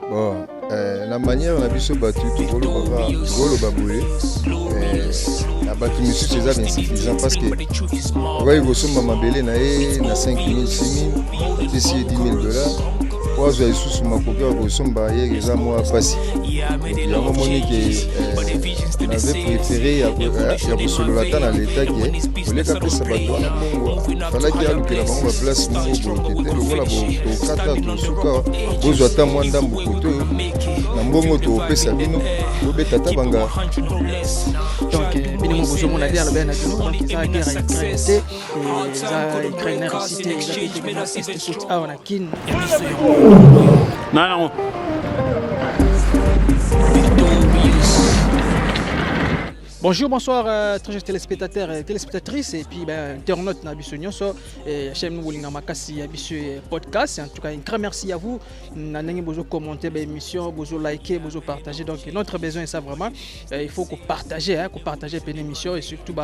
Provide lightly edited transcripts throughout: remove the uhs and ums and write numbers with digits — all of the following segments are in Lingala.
Bon, la manière on a vu ce battu, tout le baboué, la battu monsieur c'est insuffisant parce que ouais, il ressemble à ma belle na 5 000, 6 000, ici 10 000 $. Moi j'ai sous ma coquille ressemble à hier ils ont moi passé. Il y a un moment que on avait préféré à sur la dans l'état qui est pour les capter ça bateau fallait qu'il y a le que la maman place niveau qui était le voilà pour kata to suka bozo ata mwanda mbukoto na mbongo to pesa bino bobeta banga donc bino bozo mona dia le bena donc ça guerre ukraine et ça ukraine récité ça on a kin non Bonjour, bonsoir, très chers téléspectateurs et téléspectatrices et puis internautes na biso nyonso et chaîne nous bolinga makasi biso podcast. En tout cas, un grand merci à vous. Na ndenge bozo commenter l'émission, bozo liker, bozo partager. Donc notre besoin est ça vraiment. Il faut qu'on partage l'émission et surtout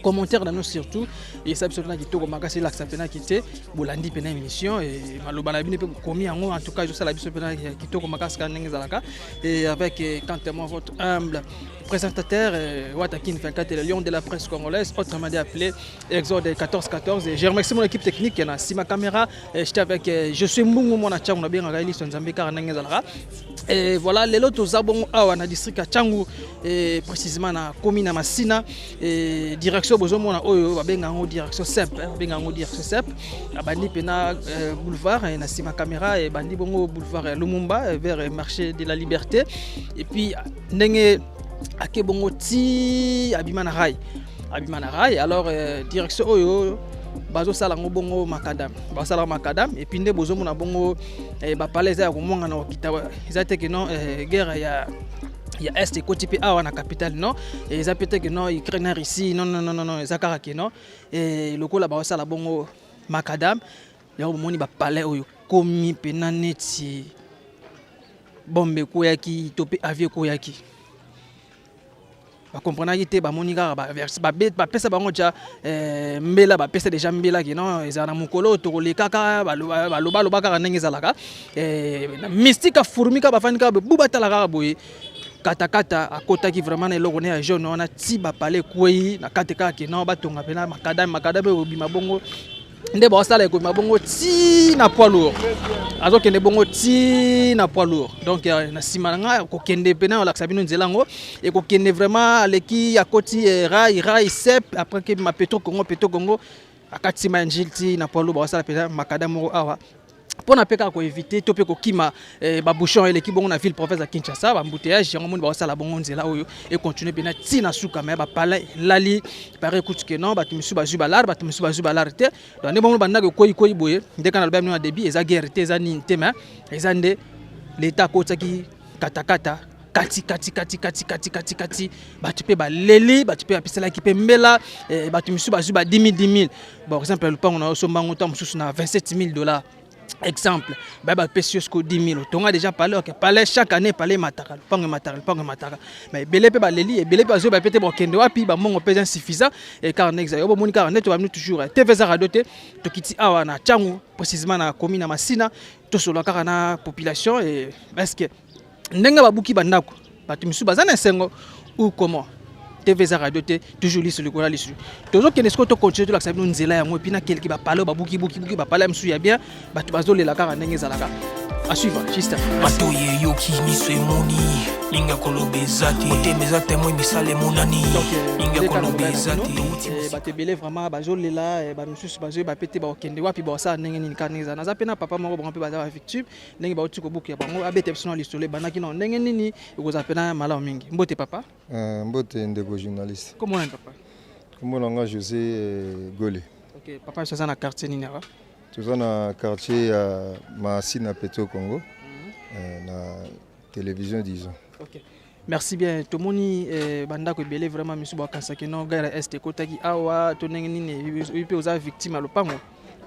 commentaire dans nous surtout et ça absolument qui toko makasi la sapena kité bolandi pena émission et maloba na bino pe komi en tout cas je sais la biso pena qui toko makasi ka ndenge zalaka et avec quantement votre humble présentateur Watakin 24 le lion de la presse congolaise autrement dit appelé Exode 1414 et je remercie mon équipe technique qui a si ma caméra j'étais avec je suis Mbungu mona changu na bien ngali son Nzambe ka ndenge zalaka et voilà les lots aux abon awa na district ya Changu et précisément na commune Masina et direction bozomona oyo babenga ngo direction SEP babenga ngo direction SEP abandi pena boulevard na sima caméra et bandi bongo boulevard Lumumba vers marché de la Liberté et puis ndenge akebongo ti abimana rai alors direction oyo bazo sala ngo bongo makadam basala makadam et puis nde bozomona bongo ba palais ya komonga na okita ezate que non guerre ya est côté pe awa na capitale non et ça peut-être que non Ukraine ici non ezakara que non et lokola ba sala bongo makadam ya bomoni ba palais oyo komi pena neti bombe ko yaki topé avion ko yaki ba comprendre que ba monika ba pesa bango ja mbela ba pesa déjà mbela ki non ezana mukolo to lekaka ba loba ka ndenge zalaka mystique fourmika ba fanika buba talaka boye katakata akota ki vraiment na eloko ne ya jaune on a ti ba palais kwei na kateka ki non ba tonga pena makadam obima bongo nde ba sala ko mabongo ti na poids lourd azo kende bongo ti na poids lourd donc na simanga ko kende pena la sabino nzelango et ko kende vraiment leki ya koti rai sep après que ma petro Congo akati ma njilti na poids lourd ba sala pena makadam awa pour na peka ko éviter to pe ko kima ba bouchon eleki bongo na ville province ya Kinshasa ba embouteillage yango monde ba sala bongo nzela oyo et continuer pena ti na suka mais ba pala lali pare écoute que non ba timisu ba zubalar te donc ne bongo banda ko koyi boye ndeka na album na début eza guerre te eza ni te mais eza nde l'état ko tsaki katakata kati batu pe ba leli batu pe apisela ki pe mbela batu misu ba zuba 10 000 bon exemple le pango na somba ngota mususu na $27 000 exemple baba pesios ko 10 000 tonga déjà parler que parler chaque année parler matara mais belé pe ba leli et belé ba zo ba pété bon kende wapi ba mongo pesa insuffisant et car nexa yo moni car net ba toujours TV za radio te to kiti awa na Changu précisément na commune na Masina to solo car na population et est-ce que ndenga babuki bandako batu misu bazana sengo ou comment TV za radio te toujours li sur le cola li sur toujours que n'est-ce que to continuer la sabino nzela yango et puis na quelqu'un ba parler ba buki ba parler msu ya bien batu bazole la car ndenge zalaka à suivre juste matoye yoki miso emoni linga kolobezati otemezate moi misale monani linga kolobezati batu belé vraiment bazole la ba msu bazole ba pété ba okende wapi ba sa ndenge ni kaneza na zapena papa moko bon pe baza victime ndenge ba oti ko buki ya bango abete personnel isolé banaki non ndenge nini ekozapena mala mingi mbote papa mbote ndeko journaliste comment on papa comment on a José Golé OK papa ça na quartier nini là tout ça na quartier à Masina Petro Congo na télévision disons OK merci bien tomoni banda ko belé vraiment misu ba kansaki no gare est kotaki awa to ndenge nini ipe oza victime lo pango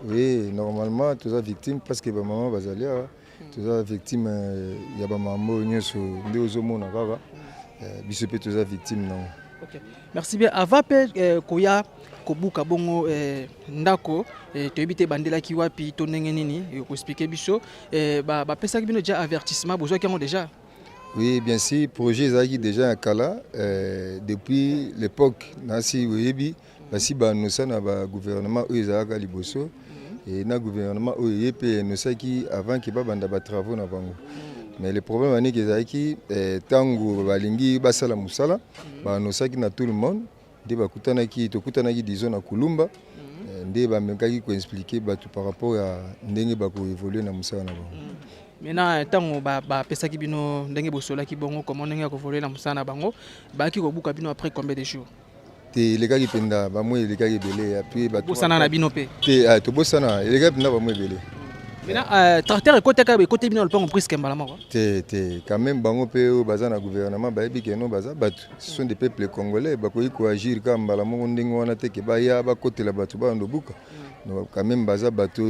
oui normalement tous ça victime parce que ba maman bazalia tous ça victime ya ba maman nyoso nde ozomona kaka biso pe tous ça victime non Ok. Merci bien. Avant koya kobuka bongo ndako to ebite bandela ki wapi to ndenge nini ko expliquer biso ba pesa ki bino déjà avertissement besoin qui déjà. Oui, bien sûr, projet ezaki déjà à Kala depuis l'époque nasi oyebi basi ba nosa na ba gouvernement oyo ezalaka liboso et na gouvernement oyo pe nosaki avant que ba banda ba travaux na bango. Mais le problème est que tango balingi basala musala ba nosaki na tout le monde de bakutanaki tokutanaki disons na Kulumba nde ba mekaki ko expliquer batu par rapport à ndenge ba ko évoluer na musala na bango. Maintenant tango ba pesa ki bino ndenge bosola ki bongo comment ndenge ko voler na musala na bango ba ki ko buka bino après combien de jours? Te les penda ba moi les gars belé puis ba bosana na bino pe. Te to bosana les gars penda ba moi belé. Maintenant tracteur côté bino le pont presque mbala mako. Te quand même bango pe o baza na gouvernement ba ebi keno baza batu ce sont des peuples congolais ba ko agir comme mbala moko ndenge wana te ke ba ya ba côté la batu ba ndobuka. Donc quand même baza batu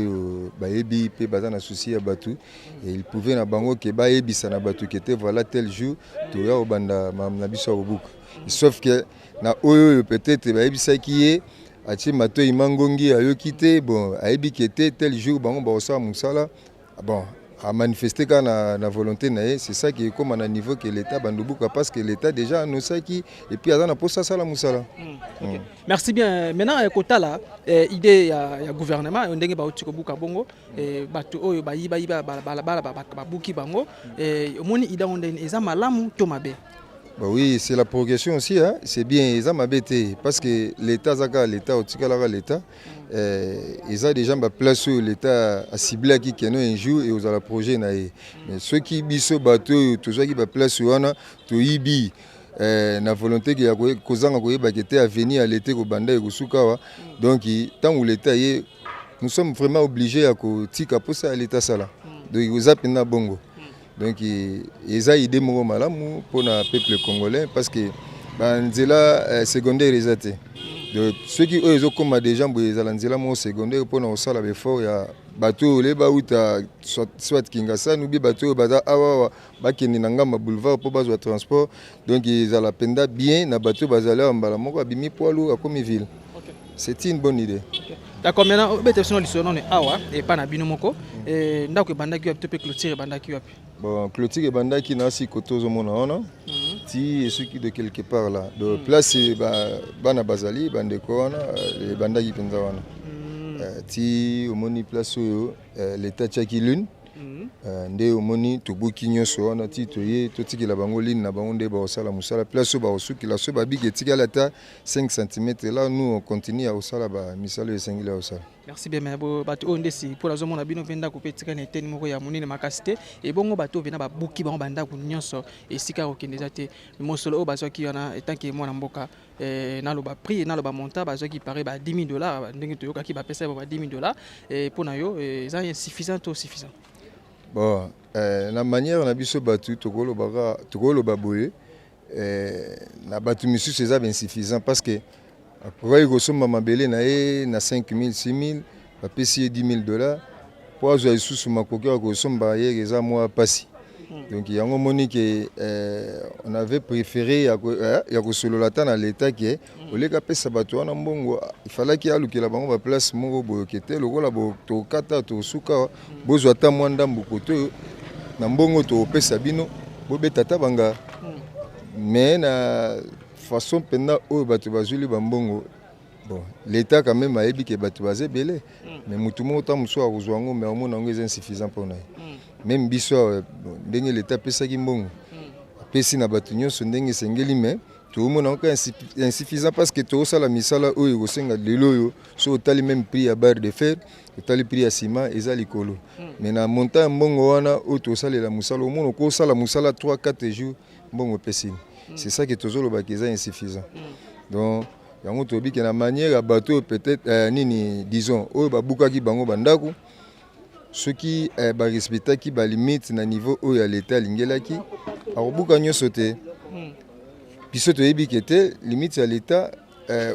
ba ebi pe baza na souci ya batu et il pouvait na bango ke ba ebi sana batu qui était voilà tel jour to ya obanda na biso obuka. Sauf que na oyo peut-être ba ebi sa ki est ati mato imangongi ayo quitté bon ayebi qui était tel jour bango ba osa musala bon a manifester na volonté na c'est ça qui est comme à niveau que l'état bandubuka parce que l'état déjà nous ça qui et puis azana pour ça la musala. Okay. Merci bien. Maintenant kota là idée ya gouvernement ndenge ba otiko buka bongo bato oyo ba yiba ba buki bango omoni ida ondene eza malamu to mabe. Bah oui, c'est la progression aussi, hein? C'est bien, ils ont m'abêté parce que l'État, l'État, l'État, ils ont déjà ma place où l'État a ciblé qui est un jour et aux la projet naïe. Mais ceux qui bisent au bateau, tout ça qui va place où on a, tout ibi, na volonté qui a causé qui était à venir à l'été au Banda et au Soukawa. Donc tant où l'État est, nous sommes vraiment obligés à tika pour ça à l'État ça là. Donc ils ont pena bongo. Donc ils ont idée mon malamu pour le peuple congolais parce que banzela secondaire ils étaient. Donc ceux qui eux ils ont comme des gens ils ont nzela mon secondaire pour nous ça la effort ya bateau les bauta soit Kinshasa nous bi bateau baza awa bakeni na ngamba boulevard pour bazo transport donc ils ont la penda bien na bateau bazala mbala moko abimi poilu comme ville. C'est une bonne idée. D'accord, maintenant bete sono lisono ne awa et pas na bino moko ndako bandaki wapi to pe clôture bandaki wapi. Bon, clôture bandaki na si kotozo mona ona. Ti et ceux qui de quelque part là. De place bana bazali bandeko ona bandaki penza wana. Ti omoni place oyo l'état tchaki lune. Nde omoni tobuki nyonso wana ti toye totikela bango ligne na bango nde ba osala musala place oyo ba osukila so ba bigi etikala ata 5 cm là nous on continue à osala ba misalo esengila osala. Merci bien mais bato ondesi pour la zone na bino venda ko petika na eteni moko ya munene makasite et bongo bato vena ba buki bango banda ku nyonso esika okendeza te mosolo o bazwaki wana etanke mwana mboka na lo ba prix na lo ba monta bazwaki pare ba $10,000 ndenge toyoka ki ba pesa ba $10,000 et pour na yo ça insuffisant ou suffisant. Bon, la manière on a biso batu tokolo ba boye na batu misu c'est insuffisant parce que après il ressemble mabele na 5,000 6,000 ba pesi $10,000 pour azwa isusu makoki ko somba hier eza moi pasi. Donc yango moni que on avait préféré ya ko solo la tana l'état qui oleka pesa batu wana mbongo il fallait qu'il alukela bango ba place moko boyokete lokola bo to kata to suka bozwa ta mwanda mbukoto na mbongo to pesa bino bobeta ta banga mais na façon pena o batu bazuli ba mbongo bon l'état quand même a ebi ke batu bazé belé mais mutu mo ta muso a kozwango mais omona ngo est insuffisant pour naï. Même biso ndenge l'état pesa ki mbongo pesi na batu nyonso ndenge sengeli mais tout mona encore insuffisant parce que tout ça la misala oyo kosenga lelo yo so tali même prix à barre de fer tali prix à ciment eza likolo mais na montant mbongo wana o to salela musala o mona ko sala musala 3-4 jours mbongo pesi c'est ça que tozolo ba keza insuffisant donc yango tobi que na manière à bateau peut-être nini disons oyo ba bukaki bango bandako ceux qui respectent qui limite na niveau où l'état lingelaki a buka nyonso te biso to yebi kete limite à l'état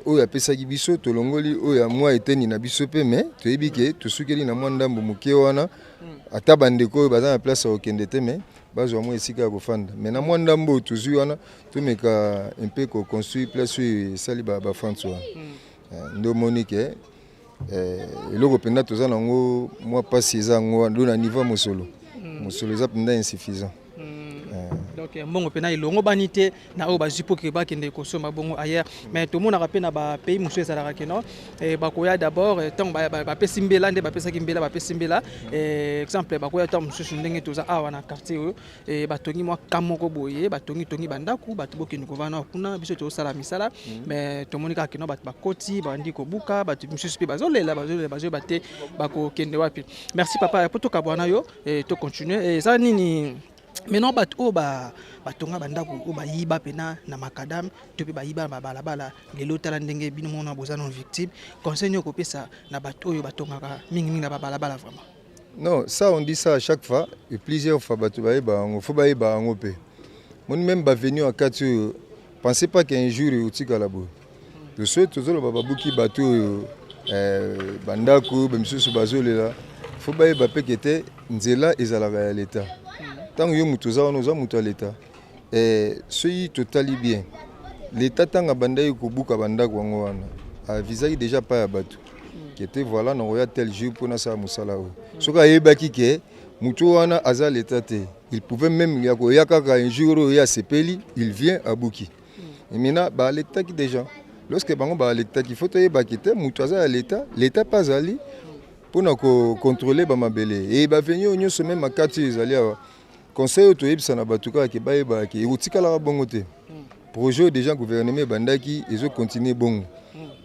oyo apesaki biso tolongoli oyo mwa eteni na biso pe mais toyebi ke tosukeli na mwa ndambo moke wana ata bandeko oyo baza na place ya kokende te mais bazwa mwa esika ya kofanda mais na mwa ndambo oyo tozwi wana tomeka un peu koconstruire place oyo esali bafrance wana nde omoni ke eloko mpenza toza nango mwa pasi eza yango ndo na niveau ya mosolo eza mpenza insuffisant. Donc mbongo pena ilongo bani te na oyo bazwi mpo ke bakende kosomba bongo ailleurs mais tomonaka mpe na bapays mosusu ezalaka keno bakoya d'abord ntango bapesi mbela nde bapesaki mbela bapesi mbela exemple bakoya ntango mosusu ndenge toza awa na quartier oyo batongi mwa ka moko boye batongi bandako bato bokende kovana kuna biso tozosala misala mais tomoni kaka keno bato bakoti bandi kobuka bato mosusu mpe bazolela bazoyeba te bakokende wapi. Merci papa po tokabwana yo to continue eza nini maintenant bato batonga bandako oyo bayiba pena na makadam to mpe bayiba na balabala lelo tala ndenge bino mona boza non victime conseil okopesa na bato oyo batongaka mingi na balabala vraiment? Non, ça on dit ça à chaque fois et plusieurs fois bato bayeba yango faut bayeba yango pe moni même bavenu à kati oyo pensez pas qu'un jour otikala boye le souhait tozoloba babuki bato oyo bandako bamisusu bazolela faut bayeba pe kete nzela ezalaka ya l'État. Tant que nous sommes à l'État, ce totali bien. L'État tant que banda yi kobuka banda kwango a visage déjà pas abattu. Qui était voilà non roya tel jour pour na sa musala o. Soka yebaki ke mutu wana aza l'État te. Il pouvait même ya kaka un jour ya sepeli, il vient à Buki. Et maintenant ba l'État qui déjà. Lorsque bango ba l'État qui faut yebaki te mutu aza l'État pas ali pour na contrôler ba mabele. Et ba venir onyo se même makati ezali awa. Conseil to yebisa na batuka ke bayeba ke utikala bongo te projet déjà gouvernement bandaki ezo continuer bongo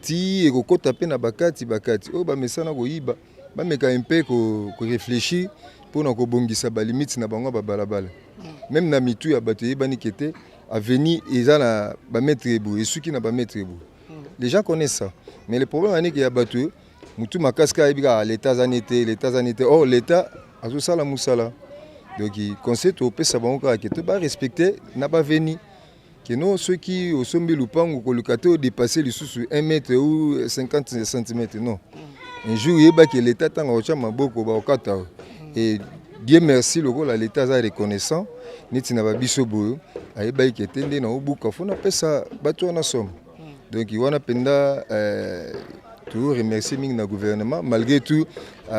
ti ekokota pe na bakati o ba mesana ko yiba ba meka un peu ko réfléchir pour na ko bongisa ba limite na bango ba balabala même na mitu ya bato yebani kete avenir eza na ba mettre ebu esuki na ba mettre ebu les gens connaissent ça mais le problème est que ya bato mutu makaska yebika l'état zanité or l'état azo sala musala. Donc, conseil au pesa bango ka ke to ba respecter na ba veni que non ceux qui au sombi lupango ko lukato dépasser les sous 1 mètre ou 50 cm non un jour yeba que l'état tanga ocha maboko ba okata et Dieu merci le rôle l'état za reconnaissant niti na ba biso boyo ayeba ke tende na obuka fona pesa bato na somme donc wana penda toujours remercier le gouvernement malgré tout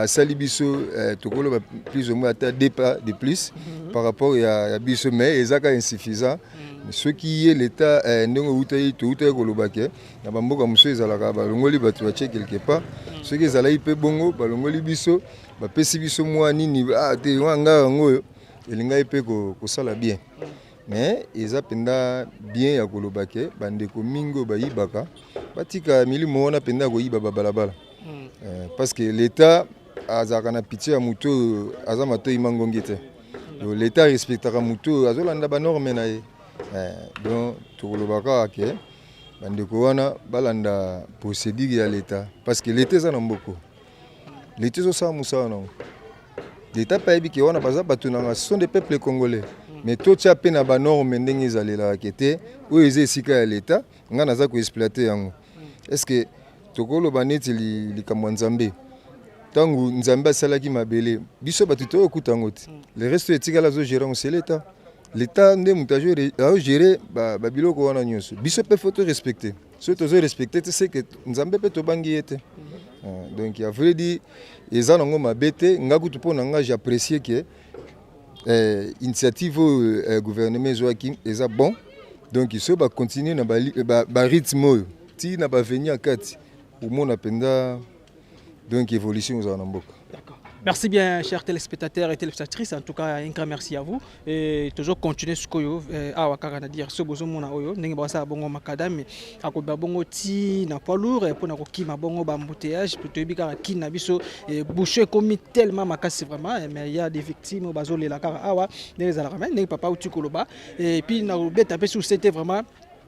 Salibiso tokolo plus ou moins à des pas de plus par rapport à biso mais ezaka insuffisant ce qui est l'état ndongo utayi to utayi kolobake na bamboka muso ezalaka balongoli bato ba quelque part ce qui ezala ipe bongo balongoli biso ba pesi biso mwa nini te wanga ngo elinga ipe ko sala bien mais eza penda bien ya kolobake bandeko mingo bayibaka batika milimo wana penda ko yiba balabala parce que l'état azaka na pitié ya muto azama to imangongi te l'état respectera muto azolanda ba norme na ye donc tokolobaka ke bandeko wana balanda procédure ya l'état parce que l'état za na mboko l'état zo sa musana l'état pa yebi ke wana baza bato na sont des peuples congolais mais tout ça pe na ba norme ndenge ezalela kete oyo eza esika ya l'état nga naza ko exploiter yango est-ce que tokoloba neti likambo nzambe tangu nzambe asalaki mabele biso bato to okuta ngo te le reste etikala zo gérer c'est l'état nde mutu agere babiloko wana nyonso biso pe faut respecter so tozo respecter te c'est que nzambe pe tobangi ye te donc il a voulu dire eza nango mabe te nga kutu mpo na nga j'apprécie que initiative gouvernement ezwaki eza bon donc so bacontinue na barythme oyo ti na bavenir akati omona penda donc évolution aux Anamboka. D'accord. Merci bien, chers téléspectateurs et téléspectatrices. En tout cas, un grand merci à vous. Et toujours continuer ce que vous avez dire. Ce que vous avez dit, vous avez bon macadam, vous avez bon ti na poids lourd et pour na qui ma bon embouteillage, pour te dire qui na biso boucher comme tellement macas vraiment. Mais il y a des victimes au bazo les la car awa, les alarmes, les papa ou tu koloba. Et puis na bête après sous c'était vraiment.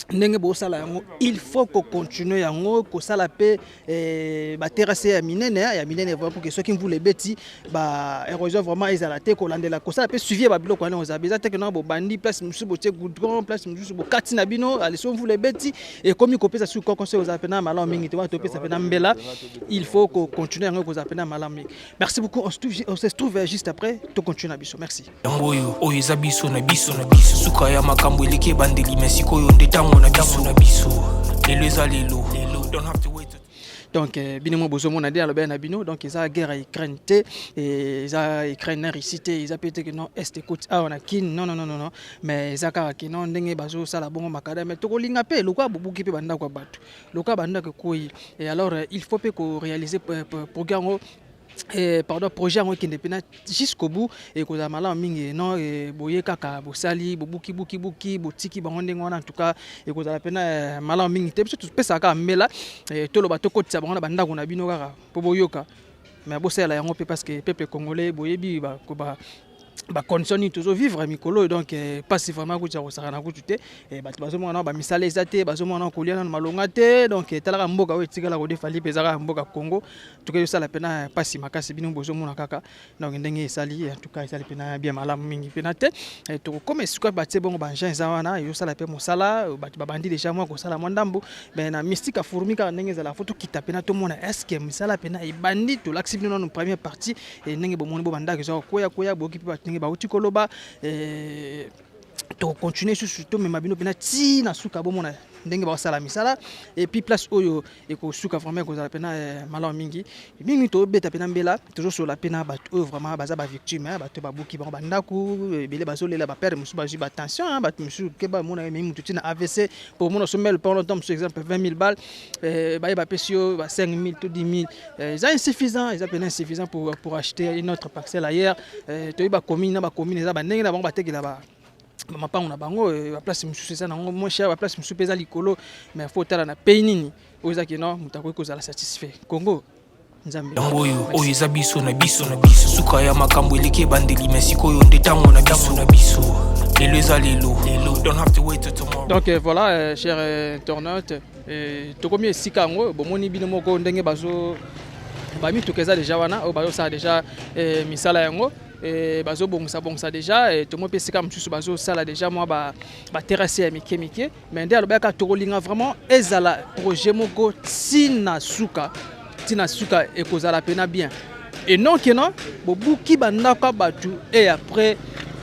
ndenge bosala yango il faut qu'on continue yango ko sala pe ba terrasse ya minene vraiment pour que ceux qui voulaient beti ba érosion vraiment ezala te ko landela ko sala pe suivi ba biloko wana oza beza te que non bo bandi place musu bo tie goudron place musu bo kati na bino ali so voulait beti et comme ko pesa sur ko conseil oza pena malam mingi te wa to pesa pena mbela il faut qu'on continue yango ko za pena malam mingi. Merci beaucoup, on se trouve juste après to continue na biso. Merci. Oyo eza biso na biso suka ya makambo eleke bandeli merci koyo ndetango na biso lelo eza lelo don't have to wait. Donc binemo bozomo na dia lobe na bino donc eza guerre Ukraine te et eza Ukraine Russie te eza pété que non est écoute ah on a kin non mais eza ka ki non ndenge bazo sala bongo makada mais to kolinga pe lokwa bubuki pe banda kwa batu lokwa banda ko koyi et alors il faut pe ko réaliser programme projet en qui indépendant jusqu'au bout et que mala mingi non et boye kaka bosali bobuki botiki bangonde ngona en tout cas et que la pena mala mingi te tout pesa ka mela et to lo bato ko tsa bangona banda ko na bino kaka po boyoka mais bosala yango pe parce que peuple congolais boyebi ba ko ba condition toujours vivre mikolo donc pas si vraiment ko tsa ko sara na ko tuté et ba bazo mona ba misala ezate bazo mona ko liana malonga te donc talaka mboka o etikala ko defali pezaka mboka Congo tout cas ça la pena pas si makasi bino bozo mona kaka donc ndenge sali en tout cas ça la pena bien malamu mingi pena te et to comme suka ba tse bongo ba gens zawana yo sala pe mosala ba bandi déjà moi ko sala mwandambo ben na mystique a fourmika ndenge za la photo kita pena to mona est-ce que misala pena e bandi to l'accepte non première partie et ndenge bo moni bo banda ke zo koya bo ki ndenge ba uti koloba to continuer surtout mais mabino pena ti na suka bo mona ndenge ba sala misala et puis place oyo et ko suka vraiment ko za pena malo mingi to beta pena mbela toujours sur la pena ba vraiment baza ba victime ba to ba buki ba bandaku bele bazo lela ba perdre musu ba ji ba tension ba musu ke ba mona même mutu na AVC pour mona somel par le temps par exemple 20 000 balles ba pesio ba 5 000 tout 10 000 c'est insuffisant ils appellent insuffisant pour acheter une autre parcelle ailleurs to ba commune za ba ndenge na bango ba tekela ba mapango na bango ba place mususu ça nango moins cher ba place mususu peza likolo mais faut tala na pays nini oza ki non mutako ko zala satisfait Congo nzambe oyo eza biso na biso suka ya makambo eleke bandeli merci koyo ndetango na biso lelo eza lelo don't have to wait till tomorrow. Donc voilà chers internautes to komi esika ngo bomoni bino moko ndenge bazo ba mi to keza déjà wana o bazo ça déjà misala yango et bazo bongsa déjà et to mo pesika msusu bazo sala déjà moi ba terrasse ya mike mais ndelo ba ka to kolinga vraiment ezala projet moko tina suka et kozala pena bien et non que non bobuki bandaka batu et après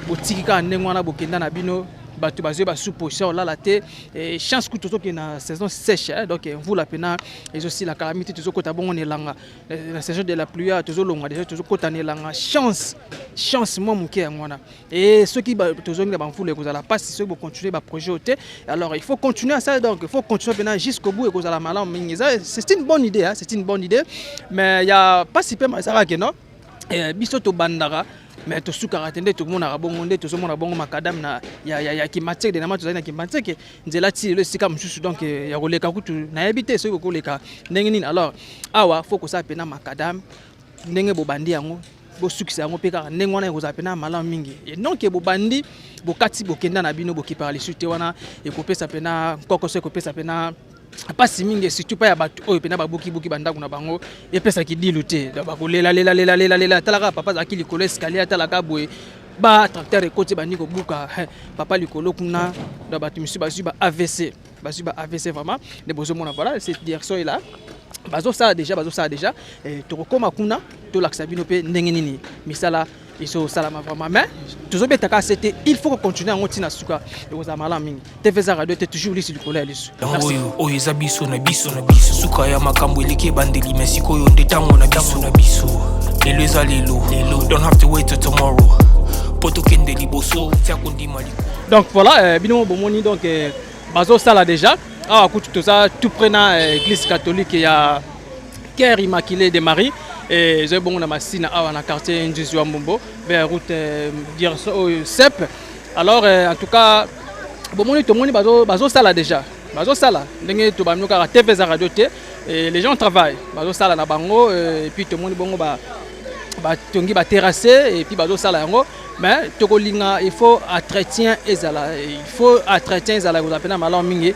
botikika ndengwana bokenda na bino batu bazo ba sous position là la té et chance que tout qui na saison sèche donc vous la pena et aussi la calamité toujours kota bongo nelanga la saison de la pluie toujours longa déjà toujours kota nelanga chance moi muke ngwana et ceux qui toujours ngi ba mfule kozala pas si ceux qui continuer ba projet oté alors il faut continuer à ça donc il faut continuer pena jusqu'au bout et kozala malamu mingi c'est une bonne idée c'est une bonne idée mais il y a pas si peu ça que non et biso to bandara mais to suka atende tout le monde a bongo nde to mona bongo makadam na ya kimatique de na mato na kimatique nzela ti le sika msusu donc ya koleka kutu na habité so ko koleka ndenge nini alors awa faut ko sa pena makadam ndenge bo bandi yango bo succès yango pe ka ndenge wana ko za pena malamu mingi et donc bo bandi bo kati bo kenda na bino bo ki parler sur te wana e ko pesa pena koko so ko pesa pena pas si mingi surtout pas ya batu oyo pena babuki bandaku na bango et pesa ki diluté ba ko lela talaka papa za ki likolo escalier talaka boye ba tracteur e côté bani ko buka papa likolo kuna da batu misu ba AVC vraiment de besoin mona voilà cette direction est là bazo ça déjà et to koma kuna to laksa bino pe ndenge nini misala iso salama vraiment mais toujours betaka c'était il faut continuer en tina suka et aux amala mingi TVZ radio était toujours ici du collège lisu oyo eza biso na biso suka ya makambo eleke bandeli merci koyo ndetango na biso lelo eza lelo don't have to wait till tomorrow poto kende liboso tia kondima liko. Donc voilà bino bomoni donc bazo sala déjà kutu to ça tout prenant église catholique ya Cœur Immaculé de Marie et j'ai bon na masina awa na quartier Njizwa Mbombo vers route direction CEP. Alors en tout cas bomoni to moni bazo sala déjà bazo sala ndenge to bamno ka TVZ radio te et les gens travaillent bazo sala na bango et puis to moni bongo batongi ba terrasser et puis bazo sala yango mais tokolinga il faut entretien ezala ko zapena malamu mingi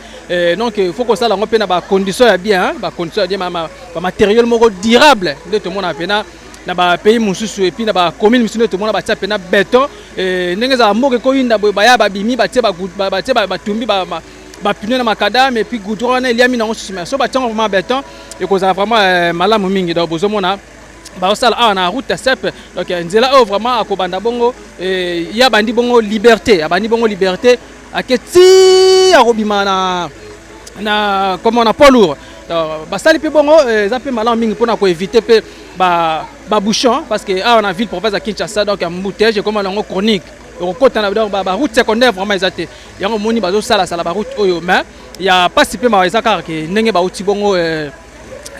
donc il faut que ça lango pena ba condition ya bien ba condition ya bien ba matériel moko durable nde to mona pena na ba pays mususu et puis na ba commune mususu to mona ba tia pena béton ndenge za moko ko yinda ba ya ba bimi ba tia ba tumbi ba pneu na makadam et puis goudron il y a mis dans so ba tia vraiment béton et ko za vraiment malamu mingi donc bozo mona ba na route SEP donc nzela vraiment akobanda bongo ya bandi bongo liberté aketi akobima na comme on a pas lourd basali pe bongo za pe malamu mingi pona ko éviter pe ba bouchon parce que on a ville province à Kinshasa donc embouteillage comme on chronique okota na donc ba route secondaire vraiment ezate yango moni bazo sala ba route oyo mais il y a pas si peu ma ezaka ke ndenge ba uti bongo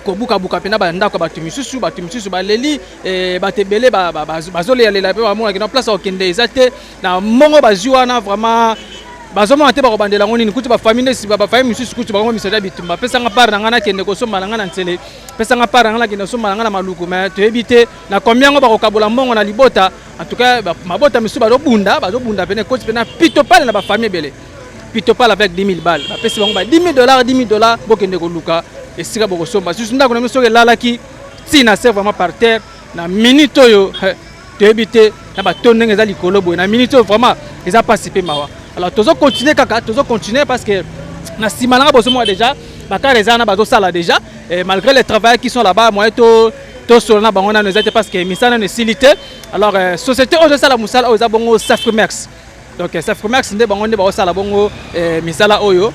kobuka pena ba ndako ba tumisusu ba leli batebele bazole yalela pe ba mona na place okende ezate na mongo bazuana vraiment bazoma te ba kobandela ngoni kuti ba famille si ba famille misusu kuti ba ngo misada bitumba pesa nga par ngana kende ko soma ngana ntele pesa nga par ngana kende soma ngana maluku mais to ebite na combien ngo ba ko kabola mbongo na libota en tout cas mabota misusu ba do bunda pena kuti pena pito pale na ba famille bele pito pale avec 10 000 balles ba pesa bango ba $10,000 bokende ko luka et sika boko somba juste ndako na miso ke lalaki tina c'est vraiment par terre na minute yo to ebite na ba tonenge za likolo boy na minute vraiment ils a participé mawa alors tozo continuer parce que na simalanga bozo moi déjà bakar ezana bazo sala déjà et malgré les travailleurs qui sont là-bas moi to solana bango na nezate parce que misana ne silité alors société ozo sala musala oza bongo Safrimax donc Safrimax nde bango nde ba sala bongo misala oyo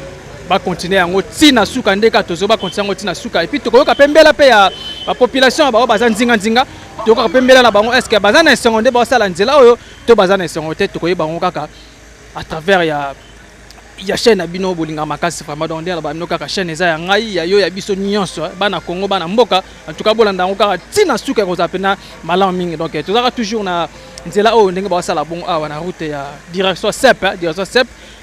ba continuer yango tina suka ndeka tozo ba continuer yango tina suka et puis tokoyoka pembela pe ya ba population ba baza nzinga tokoyoka pembela na bango est-ce que baza na seconde ba sala nzela oyo to baza na seconde te tokoyeba bango kaka à travers ya chaîne abino bolinga makasi vraiment donc ndela ba mino kaka chaîne eza ya ngai ya yo ya biso nyonso bana Congo bana mboka en tout cas bolanda ngo kaka tina suka ko zapena malamu mingi donc tozaka toujours na nzela oyo ndenge ba sala bon awa na route ya direction SEP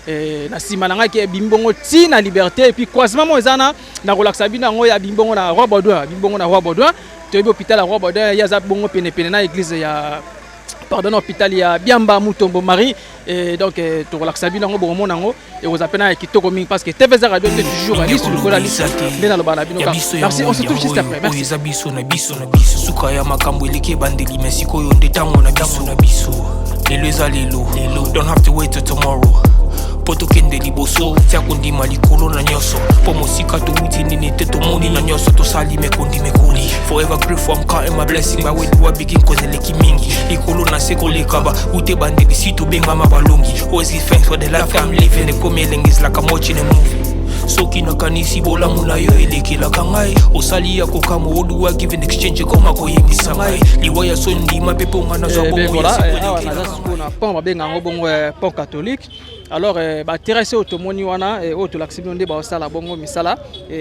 et na sima na ngaki bimbongo tina liberté et puis croisement mo ezana na relaxa bino ngo ya bimbongo na Roi Baudouin to bi hôpital ya Roi Baudouin ya za bongo pene na église ya hôpital ya Biamba Mutombo Marie et donc to relaxa bino ngo bongo monango et vous appelez à kitoko mingi parce que TVZ radio est toujours à liste le liste ndena lo bana bino merci on se trouve juste après merci biso na biso suka ya makambo eleke bandeli mesiko yo ndetango na biso lelo ezalelo don't have to wait till tomorrow poto kende liboso tia kondima likolo na nyoso po mosika to uti nini te to moni na nyoso to sali mekoli forever grateful I'm counting my blessing my way to begin cause eleki mingi likolo na seko lekaba ute bandeli sito benga mabalongi always give thanks for the life I'm living the coming is like I'm watching a movie soki nakanisi bolamu na yo elekelaka ngai osali ya kokamo oduwa give in exchange koma koyebisa ngai liwa ya sondima mpe mponga nazwa bongo na pont babenga yango bongo pont catholique alors ba terrasse otomoni wana oto laksibino nde ba osala bongo misala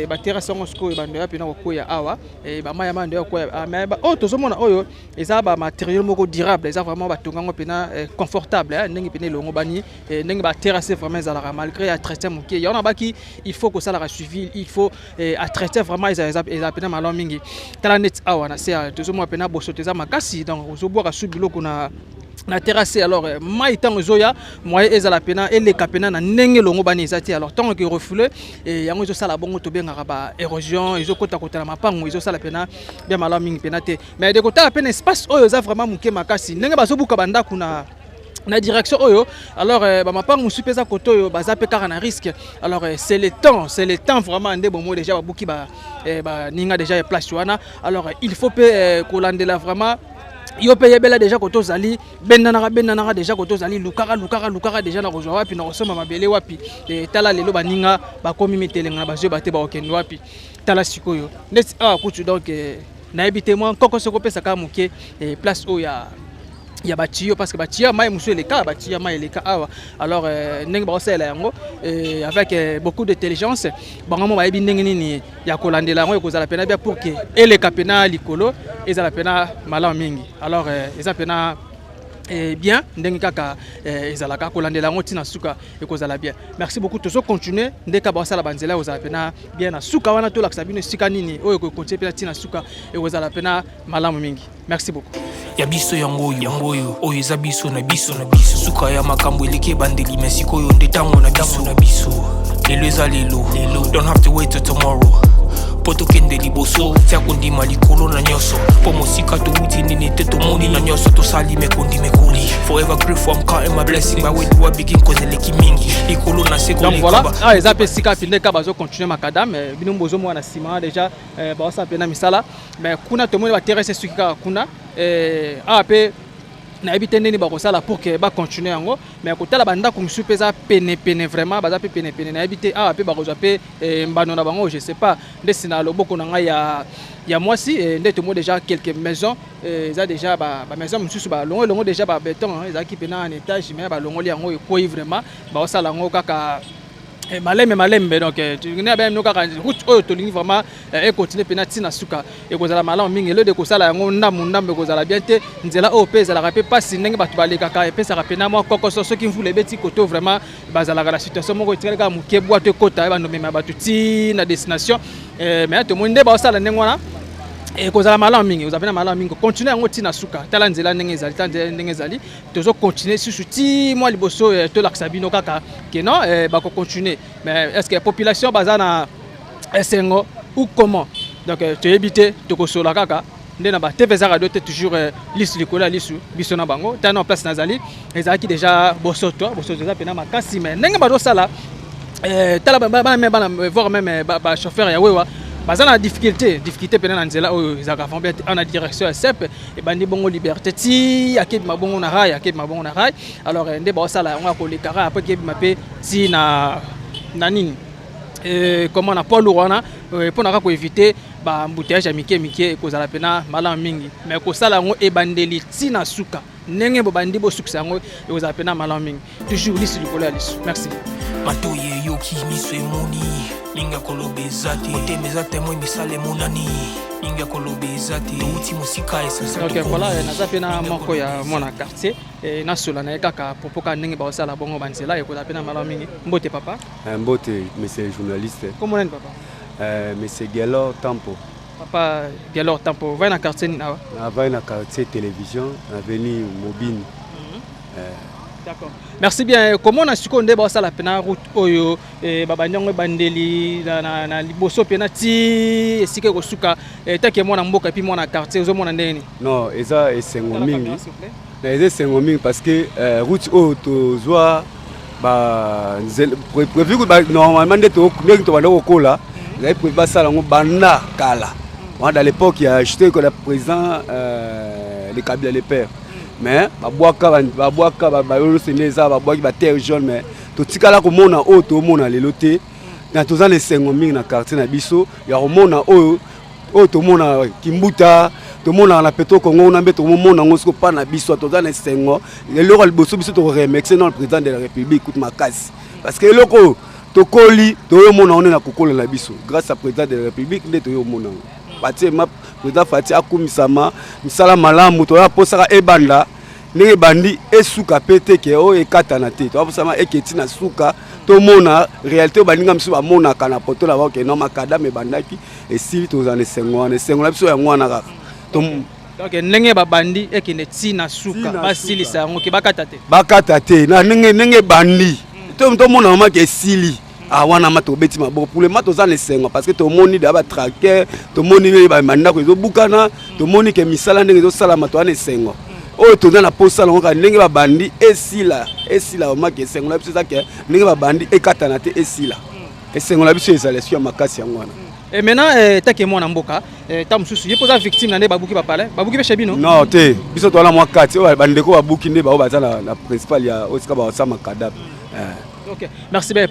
ba terrasse ngo siko bando ya pena koya awa ba maya mando ya koya mais ba oto zomona oyo eza ba matériel moko durable eza vraiment ba tongango pena confortable ndenge pena longo bani ndenge ba terrasse vraiment ezala malgré ya traiter moké yona baki il faut que ça la suivi il faut à traiter vraiment eza pena malo mingi tala net awa na c'est tozomona pena bosoteza makasi donc ozoboka subiloko na terrasse alors mai tango zoya moi ezala pena eleka pena na ndenge longo bani ezati alors tango ke refoulé et yango zo sala bongo to benga ba érosion ezo kota na mapango ezo sala pena bien malamu mingi pena te mais de kota pena espace oyo za vraiment muke makasi ndenge bazobuka banda kuna na direction oyo alors ba mapango supeza koto oyo baza pe kaka na risque alors c'est le temps vraiment ndé bon déjà babuki ba ninga déjà place wana alors il faut pe kolandela vraiment yo paye bela déjà koto zali bendanaka déjà koto zali lukaka déjà na kozwa wapi na kosoma mabele wapi tala lelo baninga bakomi mitelenga bazwe bate ba okende wapi tala sikoyo net kutu donc na ebite moi koko soko pesa ka muke place o ya batiyo parce que batiya mai musu eleka batiya mai eleka awa alors ndenge ba osela yango avec beaucoup d'intelligence bango ba yebi ndenge nini ya kolandela yango ekozala pena bien pour que eleka pena likolo ezala pena malamu mingi alors eza pena bien ndenge kaka ezalaka kolandela ngo tina suka ekozala bien. Merci beaucoup tozo continuer ndeka basala banzela ozala pena bien na suka wana to lakisa bino sika nini oyo ko continuer pena tina suka ekozala pena malamu mingi. Merci beaucoup. Ya biso yango oyo eza biso na biso suka ya makambo eleke bandeli mesiko yo ndetango na biso lelo eza lelo don't have to wait till tomorrow poto kende liboso tia kondima likolo na nyoso po mosika to uti nini te to moni na nyoso to sali mekondi mekoli forever grateful I'm counting my blessing by way do I begin cause eleki mingi likolo na seko donc voilà eza pe sika pinde ka bazo continuer makadam bino bozo mwana sima déjà ba sa pena misala mais kuna to moni ba terrasse sukika kuna pe na ebite ndeni ba kosala pour que ba continuer yango mais kotala banda ko musu peza pene vraiment baza pe pene na ebite pe ba koza pe mbano na bango je sais pas ndesina loboko na nga ya mwasi ndeto mo déjà quelques maisons ça déjà ba maison musu ba longo déjà ba béton ça qui pena en étage mais ba longo li yango ekoi vraiment ba osala yango kaka malembe donc tu n'as même nous kaka route oyo to lingi vraiment et continuer penati na suka et kozala malamu mingi le de kosala yango ndambe kozala bien te nzela o pesa la rapé pas ndenge batu baleka et pesa rapena moi kokoso soki mvule beti koto vraiment bazala la situation moko tiraka muke boîte kota ba nomema batu ti na destination mais to monde ba osala ndenge wana et kozala malamu mingi vous avez na malamu mingi continuer yango ti na suka tala nzela ndenge ezali tozo continuer susu ti moi liboso to lakisa bino kaka que non ba ko continuer mais est-ce que la population bazana esengo ou comment donc tu éviter to kosola kaka ndena ba TVZ radio toujours liste likola lisu biso na bango tana en place nazali ezaki déjà bosoto za pena makasi mais ndenge bazo sala tala ba voir même ba chauffeur ya wewa bazana difficulté pena na nzela oyo ezaka fambia en direction ya CEP et bandi bongo liberté ti akebe mabongo na rail alors nde ba sala on ko le kara après kebe mape ti na nini comment na Paul Rwana pour na ko éviter ba embouteillage ya mike kozala pena malamu mingi mais ko sala ngo e bandeli ti na suka ndenge bo bandi bo sukisa ngo kozala pena malamu mingi toujours liste likolo ya lisu. Merci. Matoye yoki miso emoni linga kolobezati otemeza temo misale monani linga kolobezati uti musika esa. Donc voilà naza pena moko ya mona quartier na sola na kaka popoka ndenge ba osala bongo banzela e koza pena malamu mingi. Mbote papa. Mbote monsieur journaliste. Comment on papa? Monsieur Gelor Tampo. Papa Gelor Tampo va na quartier ni na. Va na quartier télévision avenue Mobine. D'accord. Merci bien. Comment on a su qu'on débat ça la pena route oyo babanyongo bandeli na liboso pena ti esike ko suka take mo na mboka puis mo na quartier ozo mo na ndeni. Non, eza esengo mingi. Na eza esengo mingi parce que route oyo to zwa ba prévu que normalement ndeto ndenge to banda kokola, ils prévu ba sala ngo banda kala. Moi dans l'époque il y a acheté que le président le Kabila le père. Mais babwaka bayolo seneza babwaki ba terre jaune mais to tikala ko mona o to mona leloté na toza le sengo mingi na quartier na biso ya ko mona o to mona kimbuta to mona na peto Congo na mbeto mona ngosiko pa na biso toza le sengo lelo liboso biso to remercier non le président de la République kout makasi parce que loko to koli to yo mona on na kokola na biso grâce à président de la République nde to yo mona Pati ma président Fati akumisama misala malamu to ya posaka ebanda ndenge bandi esuka pete ke o ekata na te to posama eketi na suka to mona réalité baninga misu ba mona kana poto la ba ke no makada me bandaki esili to za ne sengo na biso ya ngwana kaka to donc ndenge ba bandi ekene ti na suka basilisa yango ke bakata te na ndenge bandi to mona mama ke esili wana mato beti mabo pour le mato za ne sengo parce que to moni da ba traquer to moni ba mandako ezo bukana to moni ke misala ndenge zo sala mato ane sengo o to na posa longa ndenge ba bandi esila o make sengo la biso za ke ndenge ba bandi ekata na te esila esengo la biso ezalation makasi ya ngwana et maintenant take mo na mboka ta mususu ye poza victime na ne babuki ba pale babuki be chabino non te biso to la mwa kati o bandeko babuki nde ba baza na principal ya osika ba sa makadab. Ok, merci bien.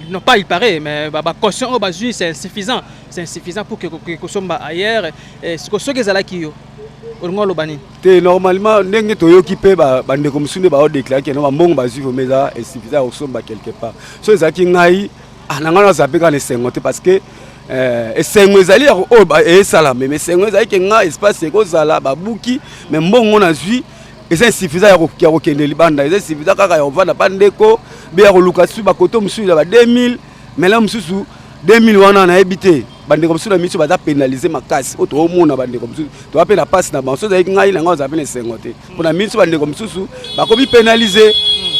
Non pas il paraît, mais la caution au bas c'est insuffisant. C'est insuffisant pour que soit ailleurs. Ce que ce que là qui yo, normalement, n'engue toyo qui paie bande comme si ne ba déclarer que non ba mbongo bazu faut meza insuffisant au somba quelque part. So ça qui ngai ananga za peka les sengote parce que sengo ezali o ba e sala mais sengo ezali que nga espace ko zala ba buki mais mbongo na zui eza insuffisant ya kokende libanda eza insuffisant kaka ya kovanda bandeko be ya koluka susu bakoto mosusu ya ba 2000 mais là mosusu 2000 wana nayebi te bandeko mosusu na miso baza pénalisé makasi oyo toomona bandeko mosusu toza mpe na pasi na bango so ezalaki ngai na ngai oza mpe na esengo te mpona miso bandeko mosusu bakomi pénalisé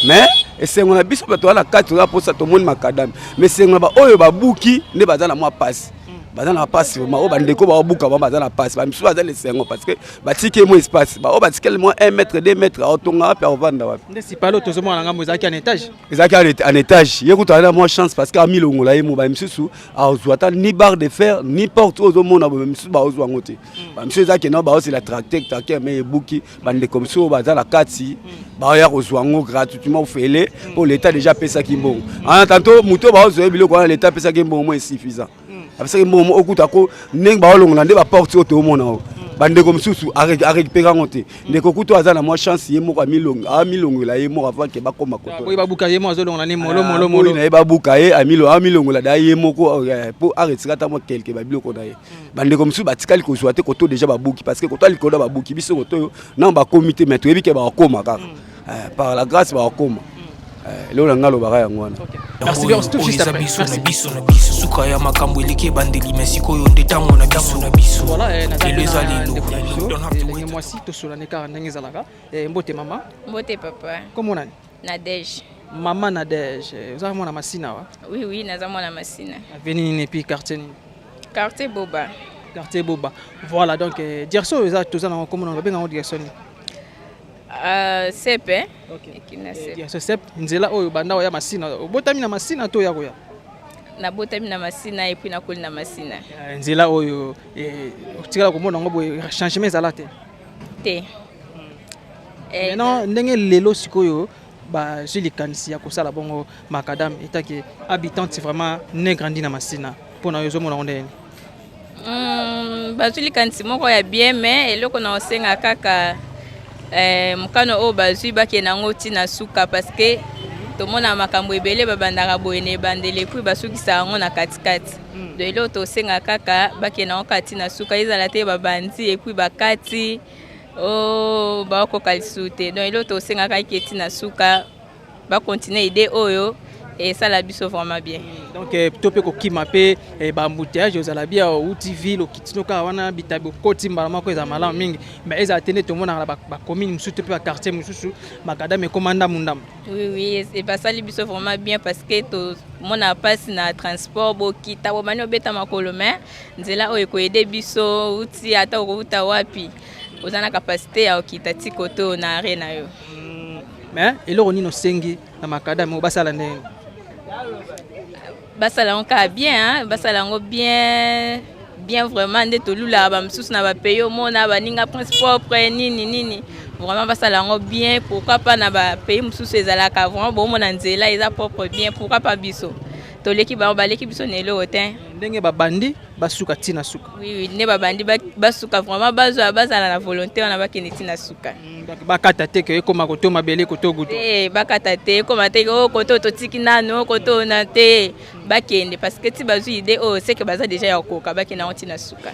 mais esengo na biso bato wana kati toza mposa tomoni makadami mais esengo na baoyo babuki nde baza na mwa pasi baza na pasi oyo bandeko baobuka bango baza na pasi bamisu baza na esengo parce que batiki mo espace baoyo batikeli mwa 1 mètre 2 mètre aotonga wapi aovanda wapi nde sipalo tozomona na ngambo ezalaki en étage ezalaki en étage ye kutu azali na mwa chance parce que amilongola ye mo bamisusu aozwa ata ni barre de fer ni porte oyo ozomona boye misusu baozwa yango te bamisusu ezalaki nao baozela tracteur me ebuki bandeko mosusu oyo baza na kati baoya kozwa yango gratuitement ofele mpo l'état déjà apesaki mbongo ana tanto moto oyo baozwa ye biloko wana l'état apesaki mbongo mo insuffisant apesaki mbongo okutako ndenge baolongola nde baporte oyo toomona oyo bandeko mosusu arécupéré yango te ndeko kutu aza na mwa chance ye moko amilongola ye moko avant ke bakoma koto babuka ye moko azolongola ne molomolo na ye babuka ye amilongola da ye moko mpo aretira ata mwa kelke babiloko na ye bandeko mosusu batikali kozwa te koto déjà babuki parce que koto alikoda babuki biso koto oyo nano bakomi te mais toyebi ke bakokoma kaka par la grâce bakokoma lelo na nga alobaka yango wana merci bien tout juste après biso na biso suka ya makambo eleki ebandeli mais sikoyo nde ntango na biso voilà lelo eza lelo elenge mwasi tosolani kaka ndenge ezalaka mbote mama Mbote papa. kombo nani Nadège. mama Nadège oza mwana masina wa Oui, naza mwana masina. aveni nini epuis quartier nini Quartier Boba. quartier boba voilà donc direction eza toza nango kombo nango babenga yango direction nini Sepe. Ok. Kina sepe. direction sep nzela oyo banda oya masina obotami na masina to oya koya Nabotami na masina et puis nakoli na masina. nzela oyo otikala komona yango boye changement ezala te Te. maintenant ndenge lelo sikoyo bazwi likanisi ya kosala bongo makadam etaki habitante vraiment ne grandi na masina mpona oyo ozomona yango ndeni Bazwi likanisi moko ya bien mais eloko na osenga kaka mokano oyo bazwi bakende yango ntina suka parce que tomona makambo ebele babandaka boye na ebandeli epui basukisa yango na katikati do eloko tosenga kaka bakende yango kati na suka ezala te babandi epui bakati o bakoka lisusu te donc eloko tosenga kaka ntina suka bakontinue ide oyo esala biso vraiment bien donc to mpe kokima mpe baembouteillage ozala bia outi ville okitino kaka wana bitabi okoti mbala moko eza malamu mingi mais ezala te nde tomonaka na bacommune mosusu to mpe baquartier mosusu makadame ekoma ndamundambu oui basali biso vraiment bien parce que tomona mpasi na transport bokita bomani obeta makolo mais nzela oyo ekoyede biso uti ata okouta wapi oza na kapasité ya okita ti koto na are na yo mais eloko nini osengi na makadame oyo basala ndenge basala yango kaka bien basala yango bien vraiment nde tolulaka bamosusu na bapays omona baninga prince propre nini vraiment basala yango bien pourquoi pas na bapays mosusu ezalaka vraiment bomona nzela eza propre bien pourquoi pas biso toleki bango baleki biso na eloko te ndenge babandi basuka ntina suka oui nde babandi basuka vraiment bazala na volonté wana bakende ntina suka bakata te ke ekoma koto mabele koto gutu bakata te ekoma te koto totiki nano koto na te bakende parce que ti bazwi idée oyo c'est que baza déjà ya koka bakende yango ntina suka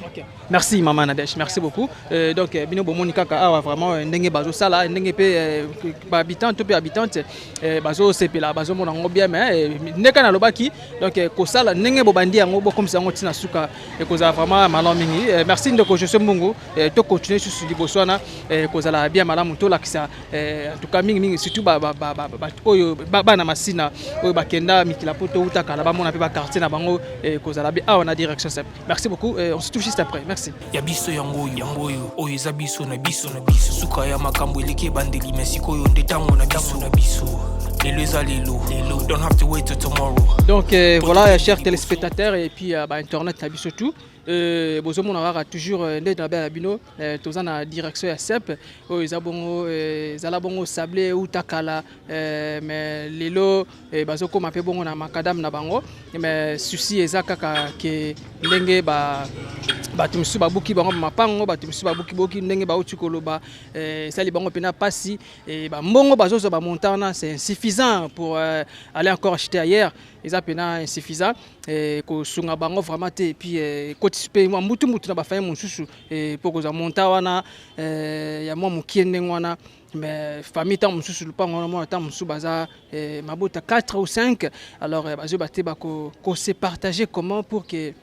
merci maman Nadège merci beaucoup donc bino bomoni kaka awa vraiment ndenge bazosala ndenge mpe bahabitant to mpe habitante bazosepela bazomona yango bien mais ndeka nalobaki donc kosala ndenge bobandi yango bokomisa yango ntina suka ekozala vraiment malamu mingi merci ndeko José Mbungu to continuer susu liboso wana kozala bien malamu tolakisa en tout cas mingi surtout oyo bana masina oyo bakenda mikila po touta kala bamona mpe baquartier na bango kozala bien awa na direction sep merci beaucoup on se touche juste après merci ya biso yango oyo eza biso na biso suka ya makambo eleki ebandeli mais sikoyo nde ntango na biso lelo eza lelo don't have to wait till tomorrow donc voilà chers téléspectateurs et puis internet na biso tout bozomona kaka toujours nde na bia na bino toza na direction ya sep oyo eza bongo ezala bongo sable utakala mais lelo bazokoma mpe bongo na makadame na bango mais susi eza kaka ke ndenge bato mosusu babuki bango mapango bato mosusu babuki ndenge bauti koloba esali bango mpena pasi bambongo bazozwa bamonta wana c'est insuffisant pour aller encore acheter ailleurs eza mpena insuffisant kosunga bango vraiment te epuis kotisi mpe mbutu na bafamille mosusu mpo kozwa monta wana ya mwa mokie ndenge wana mais famille tant mususu lupango na tant mususu baza mabota 4 ou 5 alors bazo baté bako ko se partager comment pour que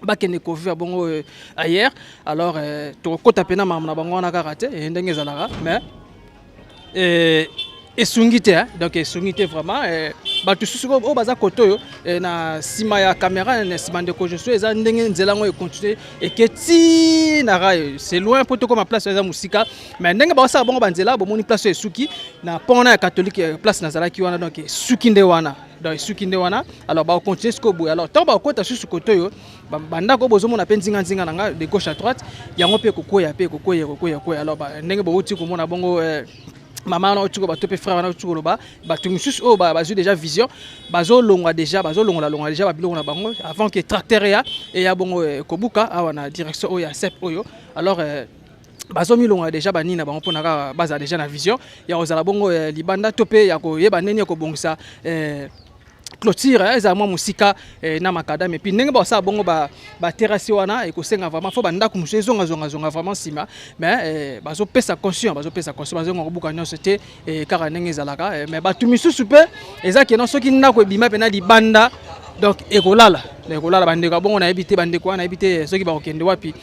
bakene ko vivre bongo ailleurs alors to kota pena mamna bango na karaté ndenge zalaka mais esungite donc esungite vraiment batu susuko o baza koto na sima ya caméra na sima de ko je suis eza ndenge nzela ngo e continuer et que ti na rayo c'est loin pour to comme place eza musika mais ndenge ba sa bongo banzela bo moni place esuki na pona ya catholique place na zala ki wana donc suki nde wana donc suki nde wana alors ba continuer ce bout alors tant ba kota susu koto yo banda ko bozo mona penzinga nzinga nanga de gauche à droite yango pe kokoya alors ba ndenge bo uti ko mona bongo maman na otuko bato pe frère na otuko loba bato mususu o bazo déjà vision bazo longa déjà babilonga na bango avant que tracteur ya bongo kobuka awa na direction o ya sep oyo alors bazo milonga déjà bani na bango pona baza déjà na vision ya ozala bongo libanda to pe ya ko yeba neni ko bongisa clôture eza mwa musika na makadam et puis ndenge ba sa bongo ba terrasse wana et ko senga vraiment faut banda ku musu zonga vraiment sima mais bazo pesa conscient bazo ngobuka nyonso te kaka ndenge ezalaka mais batu misusu pe eza ke non soki ndako ebima pe na libanda donc ekolala bandeko bongo na ebité bandeko wana ebité soki ba kokende wapi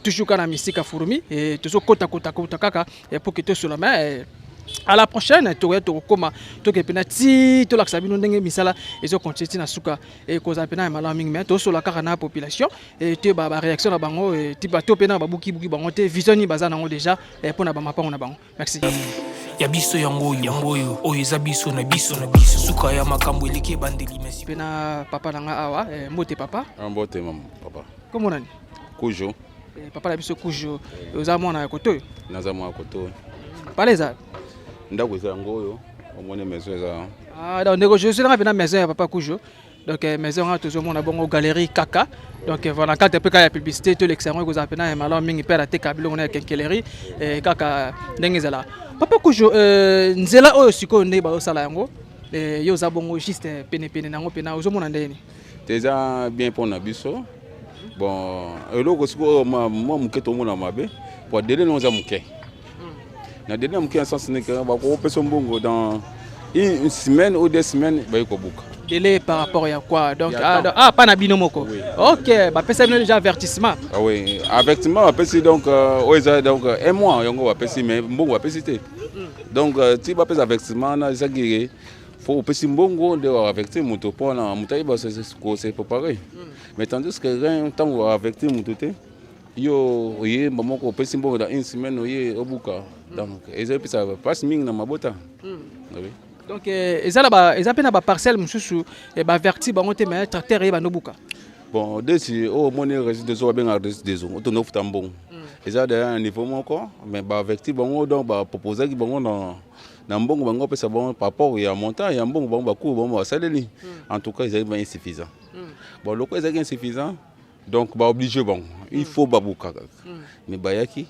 toujours kana misika furumi et toujours kota kaka pour que to sur la main à la prochaine to koma to ke penati to la sabino ndenge misala ezo continuer na suka e koza pena mala mingi mais to so la kaka na population et te ba réaction na bango et ti ba to pena ba buki bango te vision ni baza nango déjà pour na ba mapango na bango merci ya biso yango oyo eza biso na biso suka ya makambo eleke bandeli merci pena papa nanga awa mbote papa mbote maman papa comment nani Kujo papa la biso Kujo oza mwana ya koto naza mwana koto paleza ndako eza ngoyo omone maison eza donc ndeko je suis dans la maison ya papa Kujo donc maison a toujours mona bongo galerie kaka donc voilà quand tu peux ka ya publicité to l'extérieur ko za pena malo mingi pera te kabilo na kenkeleri kaka ndenge zala papa Kujo nzela oyo siko nde ba osala yango yo za bongo juste pene nango pena ozo mona ndeni déjà bien pour na biso bon eloko siko moi muketo mona mabe pour délai nous a muke na délai muke en sens ne que ba ko peso mbongo dans une semaine ou 2 semaines ba ko buka délai par rapport à quoi donc pas na binomoko oui. OK ba pesa déjà avertissement ah oui avertissement ba pesa donc donc un mois yango ba pesa mais mbongo ba pesa te donc tu ba pesa avertissement na zagire faut pesa mbongo de avertir muto pona mutai ba se préparer mais tandis que rien tant va avertir muto te yo oye mamoko pesa mbongo dans une semaine oye obuka donc ezali pesa passe mingi na mabota oui. Donc eza pena ba parcelle mususu e ba verti bango te mais tracteur e ba nobuka bon desi o moni résidence des eaux bien des eaux to nofuta mbongo eza de un niveau moko mais ba verti bango donc ba proposer ki bango na mbongo bango pesa bango par rapport ya montant ya mbongo bango ba coût bango saleli en tout cas ils sont insuffisant bon loko ils sont insuffisant donc ba obligé bango il faut babuka mais bayaki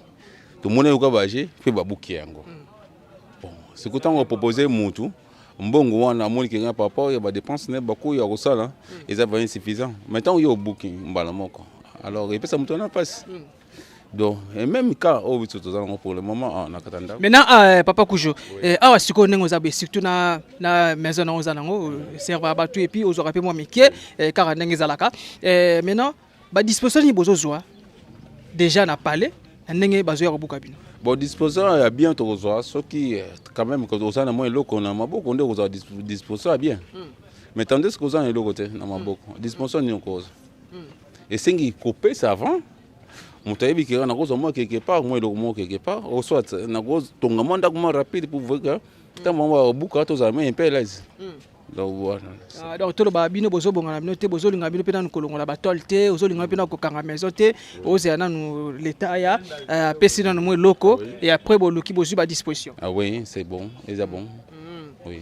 to mona yoka baje pe babuki yango bon c'est que tant on proposer mutu mbongo wana moni kinga papa ya ba dépense ne bako ya kosala eza ba insuffisant maintenant yo booking mbala moko alors et puis ça mutona passe donc et même cas au bitu to zana pour le moment na katanda maintenant papa Kujo awa siko nengo za be surtout na maison na ozana ngo serva batu et puis ozora pe moi mike car ndenge zalaka maintenant ba disposition ni bozozwa déjà na parler ndenge bazo ya kobuka bino bon disposition ya bien to kozwa soki quand même que ozana moi eloko na maboko nde kozwa disposition ya bien mais tandis que ozana eloko te na maboko disposition ni cause et singi couper ça avant mutayebi kira na kozwa moi quelque part moi eloko moi quelque part ou soit na cause tonga manda comment rapide pour voir que tant moi buka to za mais un peu l'aise donc voilà donc tolo ba bino bozo bonga na bino te bozo linga bino pena nkolongola ba tolte ozo linga pena ko kanga maison te ozo yana nu l'état ya pesi na mo loko et après bo luki bozu ba disposition ah oui c'est bon ils bon oui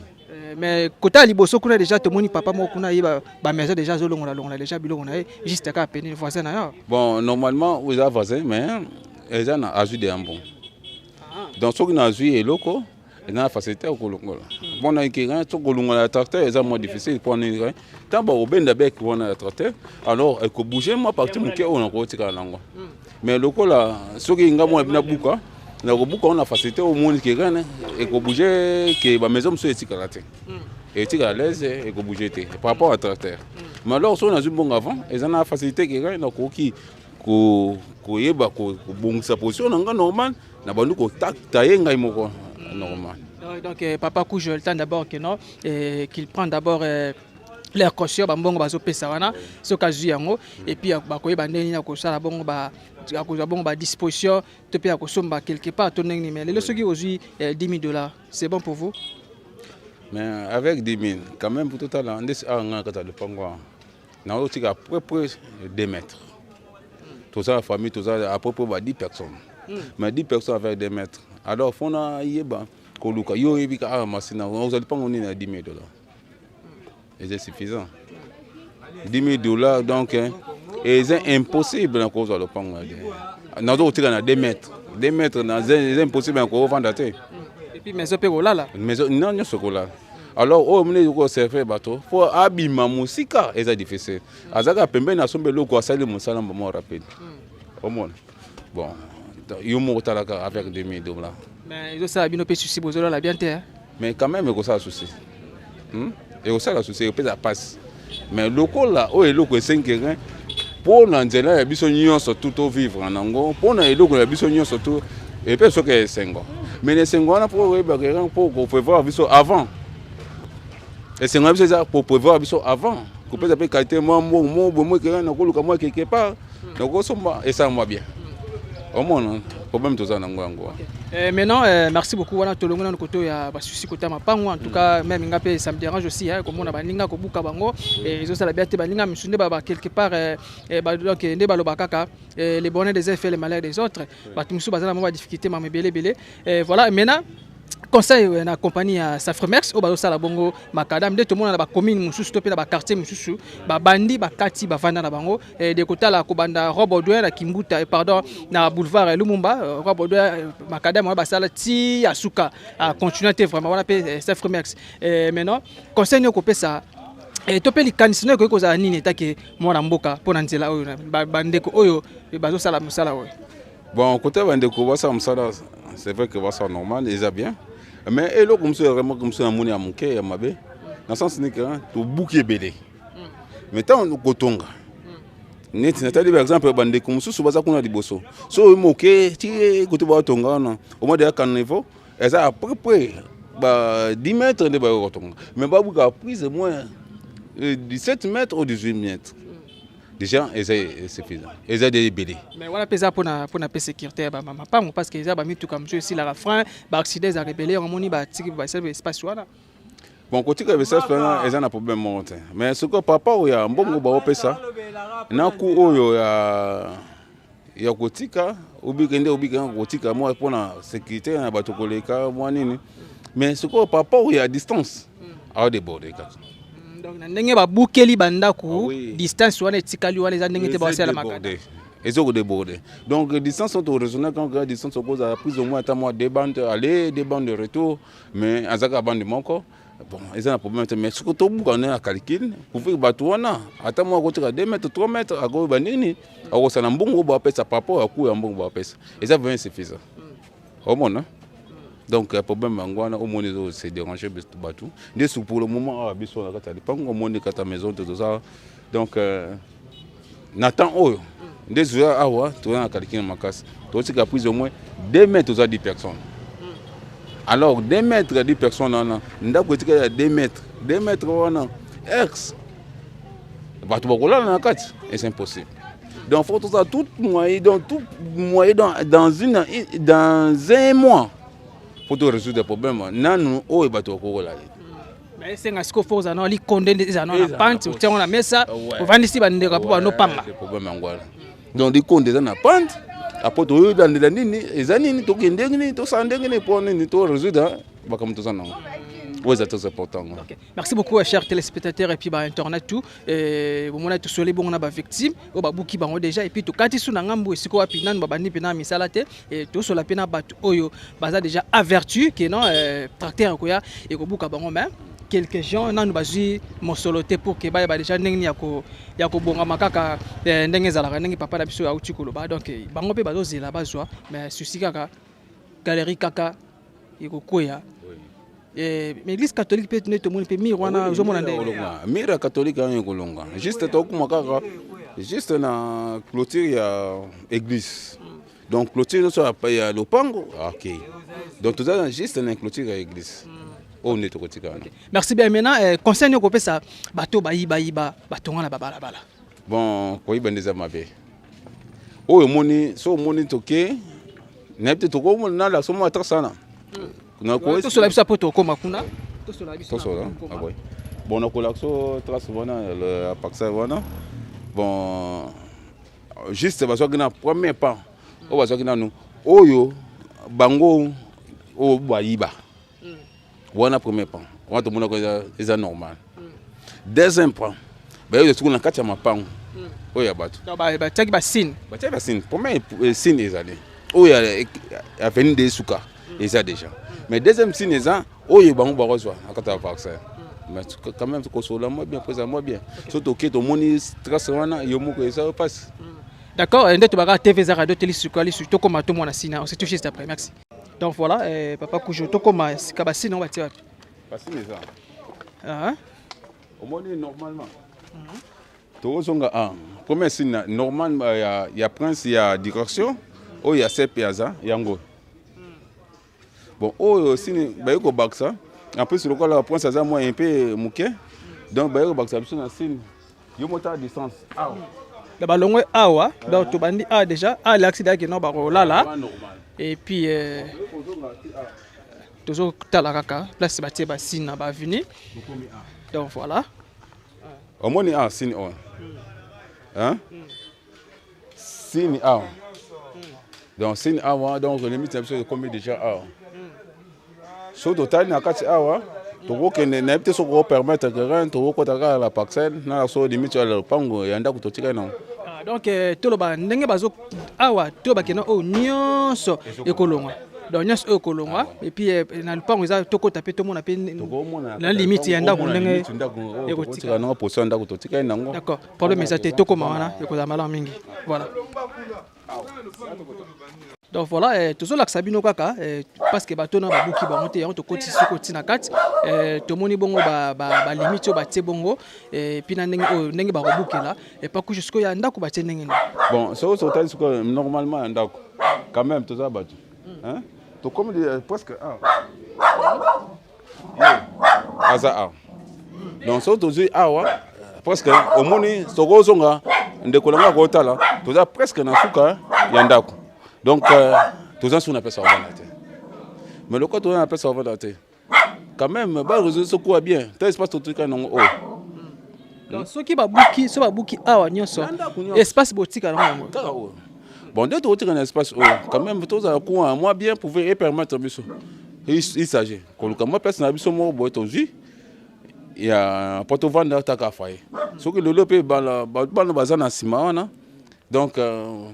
mais kota liboso kuna déjà te moni papa mo kuna yiba ba maison déjà zo longola déjà biloko na juste ka peni voisin na yo bon normalement vous avez voisin mais ils ont ajout de ambon donc ce qui na ajout et loko na facilité au kolongola bon ikira to kolongola tracteur est moins difficile pour nous tant ba obenda bec wana tracteur alors il faut bouger moi partir muke on ko tika lango mais lokola soki ngamo na buka na kobuka on a facilité au monde qui gagne et ko bouger que ba maison monsieur etika la te et etika à l'aise et ko bouger te par rapport à tracteur mais alors on a eu bon avant et ça a facilité que gagne na ko ki ko yeba ko bon sa position nga normal na bandu ko tailler ngai moko normal. Donc papa couche le temps d'abord que non qu'il prend d'abord l'air conscient bambongo bazo pesa wana so kazu yango et puis bakoyeba ndeni na ko sala bongo ba disposition te pe akosomba quelque part ton ndeni mais le soki aujourd'hui $10,000 c'est bon pour vous? Mais avec 10 000 quand même pour total on est à nga kata le pangwa na o tika à peu près 2 mètres tout ça la famille tout ça à peu près 10 personnes mais 10 personnes avec 2 mètres alors fona yeba ko luka yo ebika a masina on allez pas on est à $10,000 et c'est suffisant $10,000 donc et c'est impossible à cause de le pangwa na do tika na 2 mètres c'est impossible à ko vendre et puis maison pe kolala maison non sokola alors au mne ko serfer bateau faut abima musika et c'est difficile azaka pembe na sombe loko asali musala mo rapide au monde bon yo mo talaka avec $2,000 mais ils ça bino pe souci bozolo la bien terre mais quand même ko ça souci et ça la souci peut ça passe mais loko là o eloko 5 rein pour na nzela ya biso nyonso tout au vivre nango pour na eloko ya biso nyonso tout et puis ce que 5 ans mais les 5 ans pour prévoir biso avant et 5 ans pour prévoir biso avant ko peut appeler qualité moi que na ko luka moi quelque part donc on somba et ça moi bien au moins problème tout ça nango yango. Maintenant merci beaucoup wana tolongo na koto ya basusi kota mapango en tout cas même ngape ça me dérange aussi comme on a baninga ko buka bango et ils ont ça la biate baninga misunde ba quelque part donc ndé baloba kaka les bonnets des uns fait les malheurs des autres batumsu bazana ma difficulté ma belé voilà maintenant conseil na compagnie ya Safremex o bazo sala bongo makadam de tout le monde na ba commune mususu to pe na ba quartier mususu ba bandi ba kati ba vanda na bango de kotala ko banda Robodouin na Kimbuta pardon na boulevard Lumumba Robodouin makadam ba sala ti asuka a continuer vraiment wana pe Safremex maintenant conseil ne ko pesa to pe likanisino ko za nini take mwana mboka pona nzela oyo bandeko oyo bazo sala musala oyo bon côté bandeko ba sala musala c'est vrai que ça normal ils a bien mais et là comme ça vraiment comme ça amoni amuke ya mabe na sens ni que to bouquet belé mais tant ko tonga net na tali par exemple bande comme ça baza kuna liboso so moke ti ko to ba tonga na au moins de kan niveau et ça à peu près ba 10 mètres de ba ko tonga mais ba buka prise moins 17 mètres ou 18 mètres. Déjà, c'est suffisant. Ils ont des BD. Mais voilà, pesa pour la sécurité, parce que ils ont mis tout comme ça, si la frein, accident, ils ont rébellé, on a mis un espace. Bon, côté que ça, ils ont un problème monté. Mais ce que papa, il y a un bon groupe pesa. Na ku oyo ya kotika, ubikende ubikanga kotika moi pour la sécurité na bato koleka moi nini. Mais ce que papa, il y a distance. À déborder. Donc ndenge ba bukeli bandako distance wana etikali wana eza ndenge te ba sala makata ils ont débordé donc distance sont raisonnable quand la distance oppose à plus ou moins à moi des bandes aller des bandes de retour mais azaka bande moko bon ils ont un problème mais ce que to buka na calcul pour faire bato wana ata moi ko tika 2 mètres 3 mètres ako banini ako sana mbongo ba pesa papa aku ya mbongo ba pesa et ça vraiment suffisant au monde. Donc le problème angwana au monde c'est déranger bateau des sous pour le moment à biso la kata pas au monde kata maison tout ça donc Nathan oyo des heures awa tu na calculer makas to tika prise au moins 2 mètres aux 10 personnes alors 2 mètres à 10 personnes là ndako tika 2 mètres wana ex bateau bakola na kati et c'est impossible donc faut tout ça tout moyen dans un mois pour résoudre des problèmes nanu oyo bato ko la mais c'est ngasko forza na li condamné des anons na pente tu on la mesa ovandisi bande ka po no panga problème ngwala donc di condamné na pente après to dans de nini ezanini to kendengini to sandengini pour nini to résoudre ba comme tout ça non. Oui, c'est important. Okay. Merci beaucoup, chers téléspectateurs et puis internet tout. Vous m'avez tous les bons victimes. Au babuki bango déjà et puis tout quand ils sont ngambo et siko api nan babani pena misalate et tout sur la pena bat oyo baza déjà averti que non tracteur koya et ko buka bango même quelques gens nan bazi mosoloté pour que ba déjà ndenge ya ko bonga makaka ndenge zalaka ndenge papa na biso ya uti koloba donc bango pe bazo zela bazwa mais susi kaka galerie kaka ikokoya mais l'église catholique peut être monde peut mire wana ozomona ndenge mire catholique en kolonga juste tokuma kaka juste na clôture ya église donc clôture so ya lopango OK donc tout ça juste na clôture ya église on est kotika wana merci bien maintenant conseil ko pesa bato bayiba batonga na babala bon koyiba ndeza mabe oyo moni so moni toke nepte toko na la somo atra sana na ko to sola biso poto koma kuna to sola ah ouais bon na ko la so trace wana le paxa wana bon juste baso que na premier pas o baso que na nous oyo bango o bayiba wana premier pas on to mona ko eza normal deuxième point ba yo tukuna kati ya mapango oyo bato ba tagi ba signe premier signe ezali oyo a venu de suka eza déjà mais deuxième signe eza oyo bango barozwa akata vaccin mais quand même ko sola moi bien présent moi bien surtout que to moni stress wana yo moko eza passe d'accord ndé to baka TV za radio télé suka li surtout comme to mona sina on s'est touché juste après merci donc voilà papa Kujo to comme sikaba sina on va tirer parce que ça au moni normalement to zonga premier signe normalement il y a prince il y a direction oh il y a CPAza yango bon oh signe ba ko baksa en plus le quoi la prince aza moi un peu muké donc ba ko baksa biso na signe yo mota à distance la balongwe awa donc to bandi déjà l'accident qui non ba lala et puis toujours tala kaka place ba tie ba signe ba venir donc voilà au moins signe on hein signe A donc signe A donc le limite de combien déjà A so total na kati awa to ko ne na peut so ko permettre que rien to ko taka la parcelle na so limite le pango yanda ko totika non donc to lo ba ndenge bazo awa to ba kena o nyonso ekolongwa donc nyonso ekolongwa et puis na le pango za to ko taper to mona pe na limite yanda ko ndenge ekotika na position yanda ko totika nango d'accord problème ezate to ko mawana ekoza mala mingi voilà donc voilà toujours la sabino kaka parce que bato na babuki ba monter on to koti siko tina kat to moni bongo ba limite ba tie bongo puis na ndenge ba robukela et pas que jusqu'au ya ndako ba tie ndenge bon so tali siko normalement ndako quand même tout ça bato hein to comme presque aza donc so to zui awa presque au moni soko zonga ndekolanga ko tala to za presque na suka ya ndako donc tous ans on appelle ça mais le côté on appelle ça quand même ba réseau ce quoi bien tel espace tout truc non oh donc ce qui ba buki awa nyonso espace botika non bon de tout un espace quand même tous à quoi moi bien pouvait permettre biso il s'agit que moi place na biso mo boy tozi il y a poto vendre ta ka faye ce que le lope ba bazana sima wana donc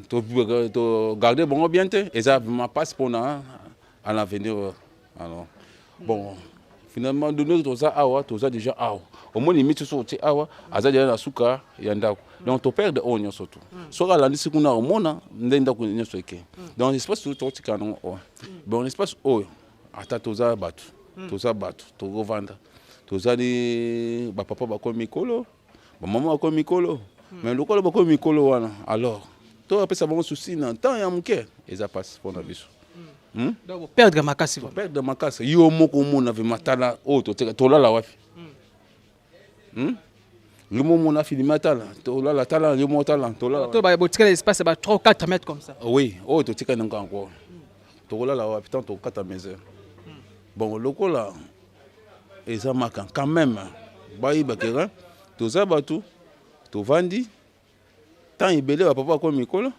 to garder bon bien et ça ma passe pour à l'avenir alors bon finalement de nous tout ça awa tout ça déjà awa au moins limite sur ti awa aza déjà na suka yanda donc to perdre onyo surtout so la ndisi kuna au mona ndenda ku nyoso eke donc espace tout ti kanon bon espace ata to za batu to revendre to za di ba papa ba ko mikolo ba maman ko mikolo mais le colo beaucoup mikolo wana alors to appelle ça bon souci dans temps ya muke et ça passe pour na biso donc perdre makasi yo moko mona ve matala to la wapi le moment on a fini matala to la tala le motala to la to ba botika l'espace ba 3 4 mètres comme ça oui to tika nanga encore to la wapi tant to 4 mètres bon le cola et ça marque quand même ba ibakera to za batu to vandi tant ibele ba papa ko mikolo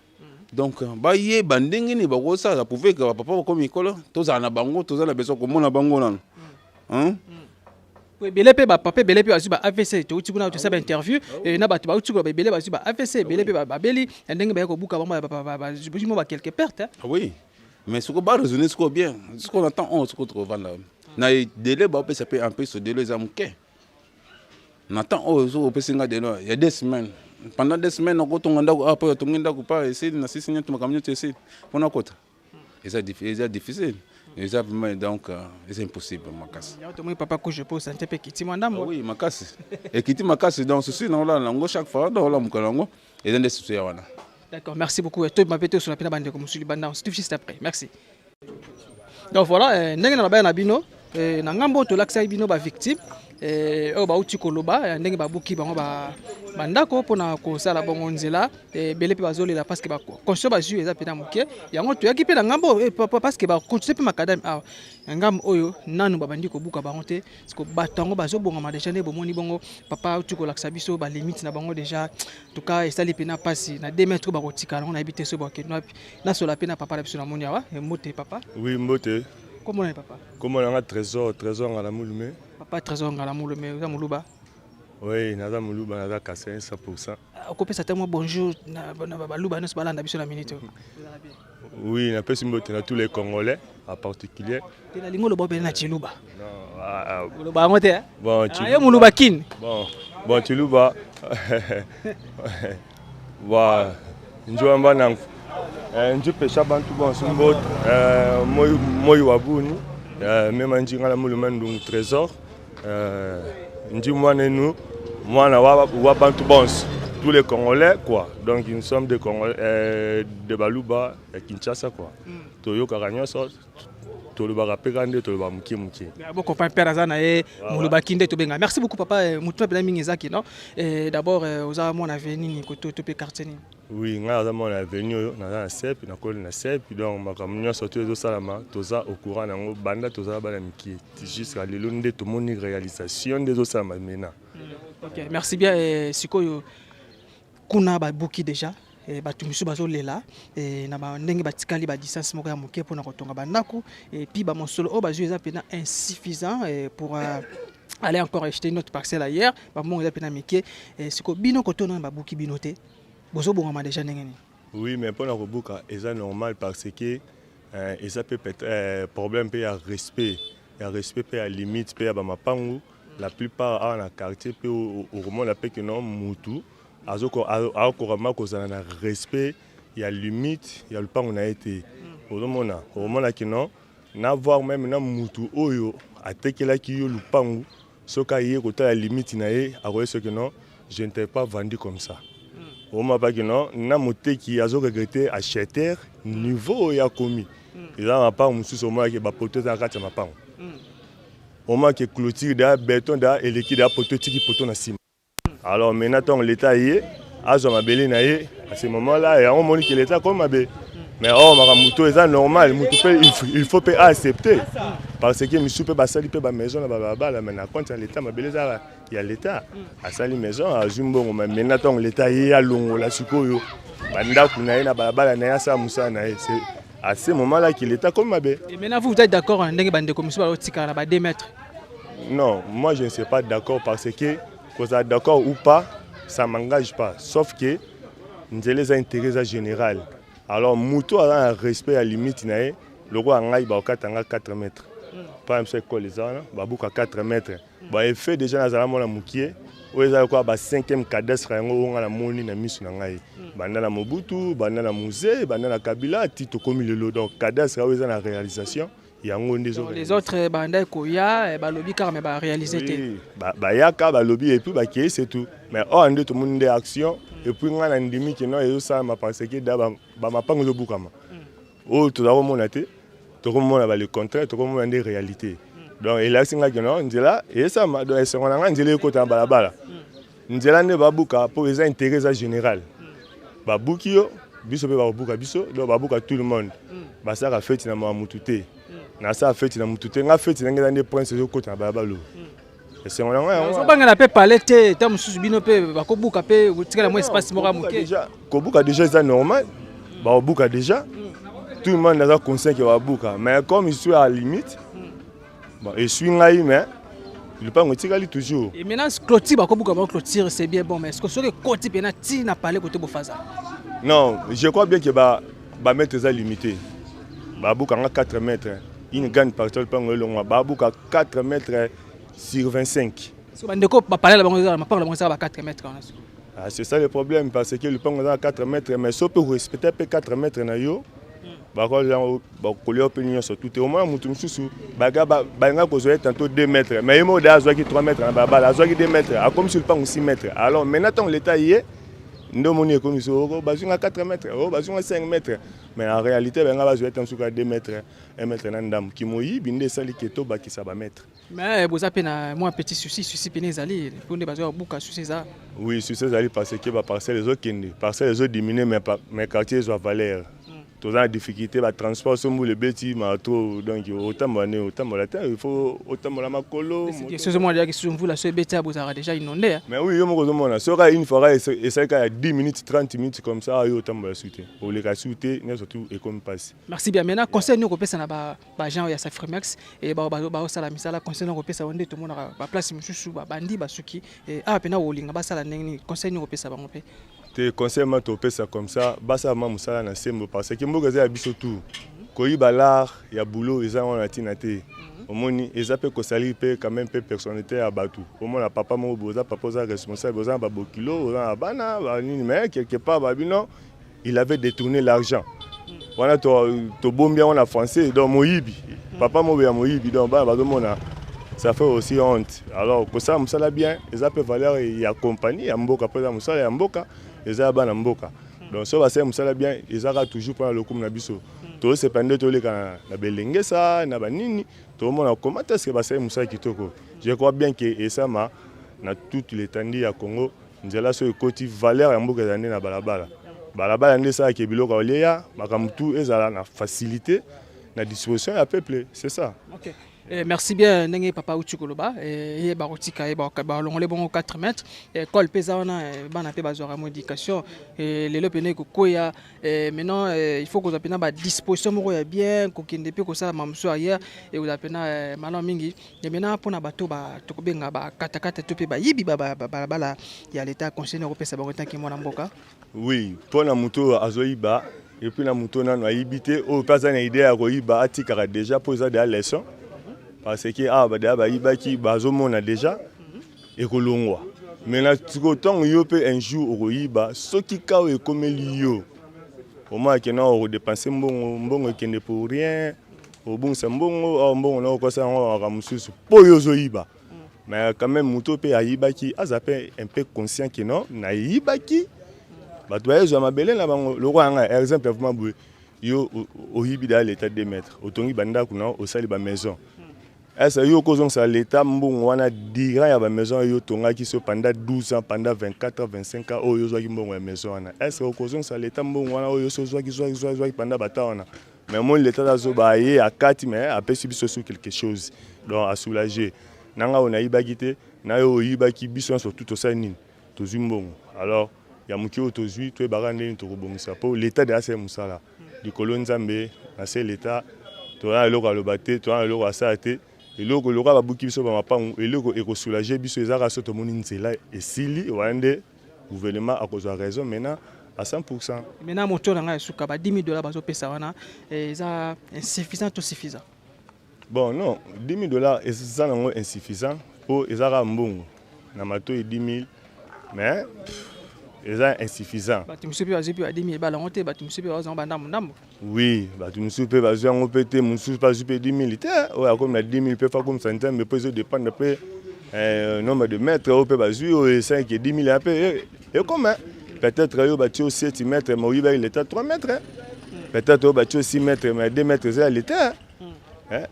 donc ba ye bandingi ni ba ko ça pouvait que ba papa ko mikolo to za na bango to za na beso ko mona bango nan belé pe ba papa belé pe azuba AVC to uti kuna to saba interview et na batu ba uti ko belé ba azuba AVC belé pe ba beli ndenge ba ko buka ba jimo ba quelque perte oui mais ce que ba raisonner ce que bien ce qu'on entend on ce qu'on trouve là na délai ba peut ça peut un peu ce délai za muke n'attend au pesinga de il y a 2 semaines pendant 2 semaines on tonga ndako après tonga ndako pas essayer na sisi nyeto makamyo tesi pona kota c'est difficile. Et ça, donc, c'est impossible, Makassi. Papa, que je pose un peu qui oui, Makassi. Et qui dit Makassi, donc, ceci, chaque fois, dans la Moukalango, et dans des soucis. D'accord, merci beaucoup. Tu m'as pété sur la pénale comme sur le bandant. C'est tout juste après. Merci. Donc voilà, nous avons un abino. Nous avons l'accès bino ba victime. Oyo bauti koloba ndenge babuki bango bandako mpona kosala bongo nzela ebele mpe bazolela parceke baconscient bazwi eza mpena moke yango toyaki mpe na ngambo parceke bacontinue mpe makadami awa na ngambo oyo nanu babandi kobuka bango te parceke bato yango bazobongama deja nde bomoni bongo papa auti kolakisa biso balimite na bango deja tuka esali mpena mpasi na 2 mètres bakotikala yango nayebi te so bakende wapi nasola mpe na papa na biso na moni awa mbote papa oui mbote komona ni papa komona nga trésor ngala mulume papa trésor ngala mulume oza moluba oui naza moluba naza kase 100%. okopesa te mwa bonjour na baluba nyonso balanda biso na minute oui napesi mbote na tous les congolais en particulier te nalingi oloba opene na chiluba non oloba yango te bon yo moluba kine bon chiluba wa njoamba nangu njupesha bantu bonso mbote moi wabuni mema njinga la mulume ndungu trésor nji mwanenu mwana wa bantu bonso tous les congolais quoi donc nous sommes des congolais de Baluba et Kinshasa quoi toyoka nyonso tolobaka pe kande toloba mukie boko pa père azana e muluba kinde to benga merci beaucoup papa mutu pe mingi zaki non d'abord oza mona veni ni ko to pe quartier ni oui nga za mona veni oyo na sep na ko na sep donc makambo nyonso to zo salama toza au courant nango banda toza bana mikie jusqu'à lelo nde to moni réalisation des zo salama mena. OK merci bien sikoyo kuna ba buki déjà bato misu bazolela na ndenge batikali ba distance moko ya moke mpona kotonga bandako et puis ba mosolo o bazwi eza pena insuffisant pour aller encore acheter une autre parcelle ailleurs ba mongo eza pena mike siko bino kotona ba buki bino te bozo bongama déjà ndenge ni oui mais mpona kobuka eza normal parce que eza peut-être problème pe ya respect pe ya limite pe ya ba mapangu la plupart à na quartier pe au moment la pe que non mutu azokorama kozala na respect ya limite ya lupango na été ozomona omona kino na voir même na mutu oyo atekelaki yo lupango soka ye kotala limite na ye akoye soki non je ne t'ai pas vendu comme ça omona pa kino na moteki azo regretter acheter niveau ya komi eza mapango mosusu omona ke bapoto eza kati ya mapango omona ke clôture da béton da eleki da poto tiki poto na sima. Alors maintenant l'État y est, à ce moment-là, et on montre que l'État comme Mabé. Mais Maramuto est normal, il faut pas accepter. Parce que monsieur peut passer la maison là-bas, maintenant quand l'État Mabé il y a l'État. À sa maison, à Jumbo, maintenant l'État y est à Longo, la Sukoyo. Banda Kunaï na Baba na Sa Moussa Naï. C'est à ce moment-là que l'État comme Mabé. Et maintenant vous êtes d'accord en ndenge bande commission ba tika na ba 2 mètres. Non, moi je ne suis pas d'accord parce que qu'on soit d'accord ou pas, ça ne m'engage pas. Sauf que nous avons des intérêts généraux. Alors, Moutou a un respect à la limite. Le roi a 4 mètres. Par exemple, c'est les gens, il a 4 mètres. Il fait déjà dans la moukier. Il y a 5e cadastre qui est la moni na misu na ngai. Bandana Mobutu, bandana Musée, bandana Kabila, Tito comme le lot. Donc, cadastre est la réalisation. Les autres bandai koya balobi car mais ba réaliser ba yaka balobi et puis ba ki c'est tout mais on ande tout monde action et puis ngana ndimi que non et ça m'a pensé que da ba mapango zo bukama oh tout d'abord mon até tout comme on va le contraire tout comme on des réalités donc et là singa que non ndela et ça m'a donc c'est on nga ndela ko ta balabala ndela ne ba buka pour les intérêts général ba bukio biso pe ba buka biso donc ba buka tout le monde ba ça a fait na mututé na ça fait na mututé nga fait na ngenda prince zo kota balabalo et c'est on so banga na pe parler te ta mususu bino pe bakobuka pe utikala mo espace moko muke déjà kobuka déjà c'est normal ba buka déjà tout le monde est conscient que va buka mais comme il soit à la limite bon et suis ngai mais le pas utikali toujours et maintenant clôture bakobuka ba clôture c'est bien bon mais est-ce que ce que côté pena ti na parler côté bofaza non je crois bien que ba mettre ça limité ba buka 4 mètres. Une grande parcelle par le long, Babouka 4 mètres sur 25. C'est ça le problème, parce que le pont est à 4 mètres, mais si on peut respecter 4 mètres, bakolia mpe nyonso tout te omona motu mosusu balinga kozwa tantôt 2 mètres mais ye mo de azwaki 3 mètres na balabala azwaki 2 mètres akomi sur lupango 6 mètres alors maintenant ntango leta ye nde omoni ekomi so bazwinga 4 mètres bazwinga 5 mètres mais en réalité balinga bazwa tan suka 2 mètres 1 mètre na ndambo kimoyibi nde esali ke tobakisa bamètre mais boza mpe na mwa petit souci pene ezali mpo nde bazwa buka souci eza oui souci ezali parce que baparcelle ezokende parcelle ezodiminue mais quartier ezwa valeur toza na difficulté batransport sombu lebeti mato donc otambola te il faut otambola makolo sozomona déjà que mvula so ebeti abozaka déjà inondé mais oui yo moko ozomona soka une fois esalika ya 10 minutes 30 minutes comme ça yo otambola su te oleka su te ne surtout ekomi passe merci bien maintenant conseil nio kopesa na bagent ya Safrimax baosala misala conseil nio kopesa nde tomonaka baplace mosusu babandi basuki awa mpena olinga basala ndenge nini conseil nio kopesa bango mpe te conseil ma topesa comme ça basa ma musala na sembo parce que mboka za biso tout koyiba l'art ya boulot eza wana tina te omoni eza pe kosali pe quand même pe personnalité ya batu omona papa mo boza papa za responsable boza ba bokilo oza bana ba nini mais quelque part babino il avait détourné l'argent wana to bombia wana français donc moyibi papa mo ya moyibi donc ba bazomona ça fait aussi honte alors que ça musala bien eza pe valeur ya compagnie ya mboka pe za musala ya mboka eza bana mboka donc so basala musala bien ezaka toujours pour le coup na biso to se pende to leka na belengesa na banini to mona comment est-ce que basala musala kitoko je crois bien que esama na toute l'étendue ya Congo nzela so ekoti valeur ya mboka zande na balabala nde ça ke biloko oleya makamtu ezala na facilité na disposition ya peuple c'est ça. OK. Merci bien ndenge papa uti koloba ye barotika ye balongole bongo 4 mètres école peza wana bana pe bazora modification lelo pene kokoya maintenant il faut que pena ba disposition moko ya bien kokende pe ko sala mamso ailleurs et vous pena malon mingi et maintenant pona bato ba tokobenga ba katakata to pe ba yibi bala ya l'état conseiller ko pesa bango tanki mona mboka oui pona muto azoyiba et puis na muto nano ayibite o pesa na idée ya koyiba atikara déjà poser des leçons parce que badaya bayibaki bazomona déjà ekolongwa maintenant tikotongo yo pe un jour okoyiba soki kao ekomeli yo omona ke na okodepense mbongo ekende pour rien obungisa mbongo na okosa yango akamususu po yo ozoyiba mais quand même moto pe ayibaki aza pe un peu conscient que non nayibaki bato bayezwa mabele na bango lokwa yanga exemple vraiment boye yo oyibi da l'état 2 mètres otongi bandako na osali ba maison. Est-ce que vous avez l'État qui dira ya ba maison yo tonga qui so pendant 12 ans pendant 24 ans 25 ans o yo zo ki mbongo ya maison wana est-ce que vous avez l'État mbongo wana o yo so zo ki pendant bata wana mais mon l'État da zo ba ye a 4 mais après si sur quelque chose donc à soulager nanga on a ibagité na yo ibaki biso surtout to sa nini to zimbongo alors ya muki o to zui to ba ngane to kobongisa po l'État de ase musala di kolonzambe na c'est l'État to na eloko alobate to na eloko asate eloko loka babuki biso ba mapangu eloko ekosoulager biso ezaka so to moni nzela esili wande gouvernement akozwa raison maintenant à 100%. Maintenant moto na nga suka ba $10,000 bazo pesa wana eza insuffisant ou suffisant? Bon non, $10,000 eza nango insuffisant po ezaka mbongo na mato 10,000 mais eza insuffisant. Bati musupi bazipi ba $10,000 balangote bati musupi bazanga bandambo ndambo. Oui, bati musupi bazango pete musupi bazipi 10,000 te o comme na 10,000 pe fa comme centaine mais peut dépendre pe nombre de mètres au pe bazui o 5 et 10,000 un peu et comment peut-être yo bati au 7 mètres mais il était 3 mètres. Peut-être au bati au 6 mètres mais 2 mètres c'est l'état.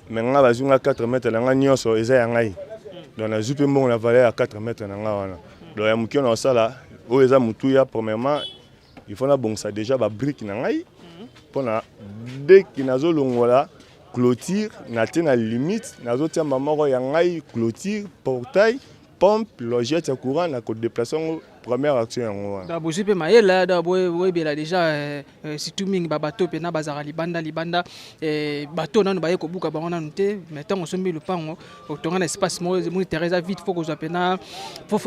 Mais nga bazunga 4 mètres na nga nyonso eza ya ngai. Donc na zupe mbongo na valeur à 4 mètres na nga wana. Donc ya mukio na sala o eza mutuya premièrement il faut na bongsa déjà ba brique na ngai pona dès que nazo longola clôture na tena limite nazo tia mamoko ya ngai clôture portail pompe logette ya courant na ko déplacer première action yango wana. Da bozi pe mayela da boy bela déjà surtout mingi ba bateau pe na bazara libanda bateau nanu baye ko buka bango nanu te mais tant on sombi le pango autant un espace mo Teresa vite faut que pena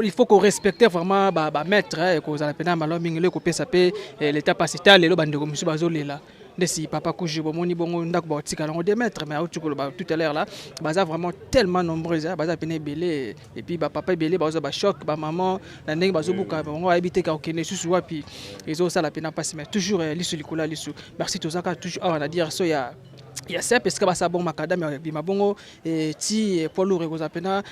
il faut qu'on respecte vraiment ba maître et que za pena malo mingi le ko pesa pe l'état pacifique le bande ko musu bazolela ndesi papa kuji bomoni bongo ndako ba tika lango de mètres mais tout à l'heure là baza vraiment tellement nombreux baza pene belé et puis ba papa belé baza ba choc ba maman na ndenge bazo buka bongo habiter ka okene susu wapi ezo sala pena passe mais toujours lisu likula lisu merci tozaka toujours on a dire so ya ça parce que ça bon macadam bima bongo ti poids lourd ko zapena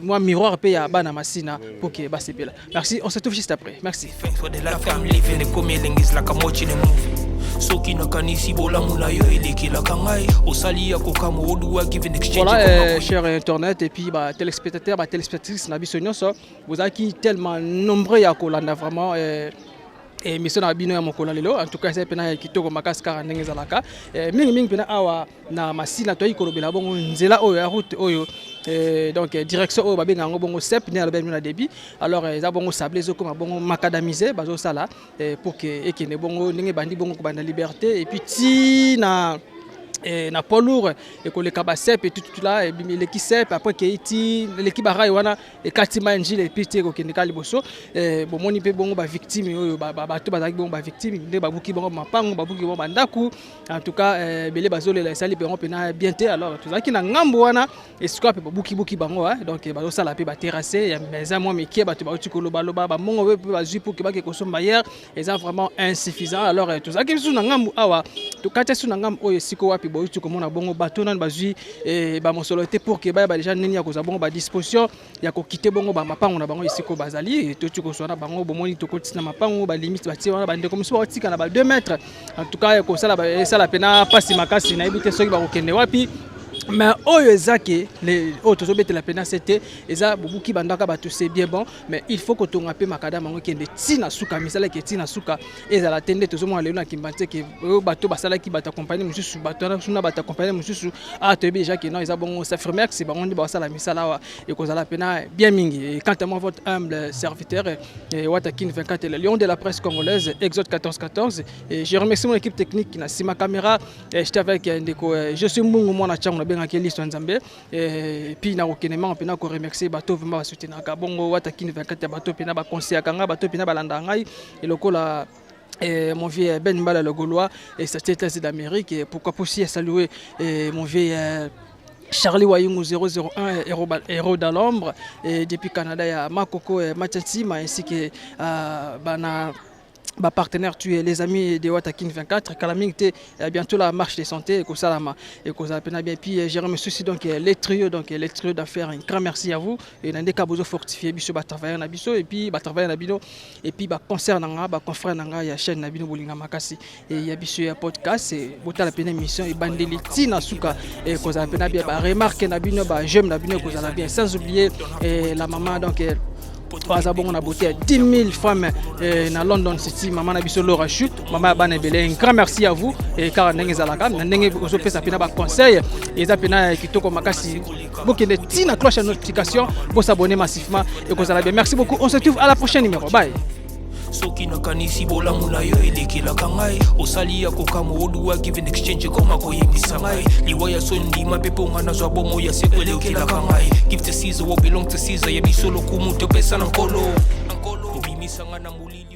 moi miroir pe ya bana masina pour que ba sepela merci on se retrouve juste après merci for the life I'm living the coming is like I'm watching a movie soki na kanisi bolamu na yo elekila kangai osali ya kokamo oduwa give an exchange voilà cher internet et puis ba téléspectateurs ba téléspectatrices na biso nyonso vous avez tellement nombreux ya kolanda vraiment et mission na bino ya mokolo lelo en tout cas c'est pena kitoko makasi kaka ndenge ezalaka mingi pena awa na masina toyi kolobela bongo nzela oyo ya route oyo donc direction oyo babenga yango bongo sep ne alobela na débit alors eza bongo sable ezokoma bongo macadamisé bazosala pour que ekende bongo ndenge bandi bongo kobanda liberté et puis ti na poids lourd et que le cabasep et tout là et l'équipe sep après que iti l'équipe baraï wana et katima njile et puis ko kendeka liboso bon moni pe bongo ba victime oyo ba to bazaki bongo ba victime nde babuki bongo mapango babuki bongo bandaku en tout cas belé bazole la sali bongo pena bien te alors tozaki na ngambo wana et sikoa pe babuki bango donc bazo sala pe ba terrasser ya maison moi mekie ba to ba tikoloba loba ba mongo pe bazui pour que ba ke kosomba hier et ça vraiment insuffisant alors tozaki sou na ngambo awa to kata sou na ngambo oyo siko wapi boyu komona bongo bato nan bazui ba mosoloté pour que ba déjà neni ya koza bongo ba disposition ya ko quitter bongo ba mapango na bango isiko bazali to tu ko sona bango bomoni to ko tsina mapango ba limite ba tia ba ndeko muso ba tika na ba 2 mètres en tout cas ko sala ba sala pena pasi makasi na ebite soki ba ko kende wapi mais oyo ezaki les autres obete la pena c'était eza bubuki bandaka bato c'est bien bon mais il faut que tonga pe makada mango kende tina suka misala ke tina suka eza la tende to zomo lelo na kimbante ke bato basala ki bata compagnie mususu bato na suna bata compagnie mususu a to be déjà que non eza bon s'affirmer que c'est bon ba sala misala wa et ko la pena bien mingi et quant à moi votre humble serviteur Watakin 24 le lion de la presse congolaise Exode 14 et je remercie mon équipe technique qui na sima caméra et j'étais avec ndeko je suis mungu mwana chango benga listo nzambe et puis na okenema pena ko remercier bato vraiment soutenir ka bongo Watakin 24 bato pena ba conseiller kanga bato pena balanda ngai et lokola mon vieux Ben Mbala le Gaulois et sa tête d'Amérique et pourquoi pas aussi saluer mon vieux Charlie Wayungu 001 héros dans l'ombre et depuis Canada il y a Makoko et Machatima ainsi que bana ba partenaire tu es les amis de Watakin 24 Kalamingte bientôt la marche de santé et ko salama et ko zapena bien puis j'ai remercié donc les trios d'affaires un grand merci à vous et nande ka bozo fortifier biso ba travailler na biso et puis ba travailler na bino et puis ba concert nanga ba confrère nanga ya chaîne na bino bolinga makasi et ya biso ya podcast et bota la pena émission et bandeli tina suka et ko zapena bien ba remarque na bino ba j'aime na bino ko za bien sans oublier la maman donc Paza bon on a beauté 10 000 femmes na London City maman na biso Laura Chute maman bana belé un grand merci à vous et car ndenge zalaka ndenge ozo pesa pena ba conseil et za pena kitoko makasi bokende tina cloche de notification pour s'abonner massivement et ko zala bien merci beaucoup on se retrouve à la prochaine numéro bye soki na kanisi bolamu na yo elekilaka ngai osali ya kokamo oduwa give an exchange koma koyebisa ngai liwa ya sondima mpe mponga nazwa bomo ya seko elekilaka ngai give to Caesar what belong to Caesar yebiso lokumu topesa na nkolo obimisanga na molili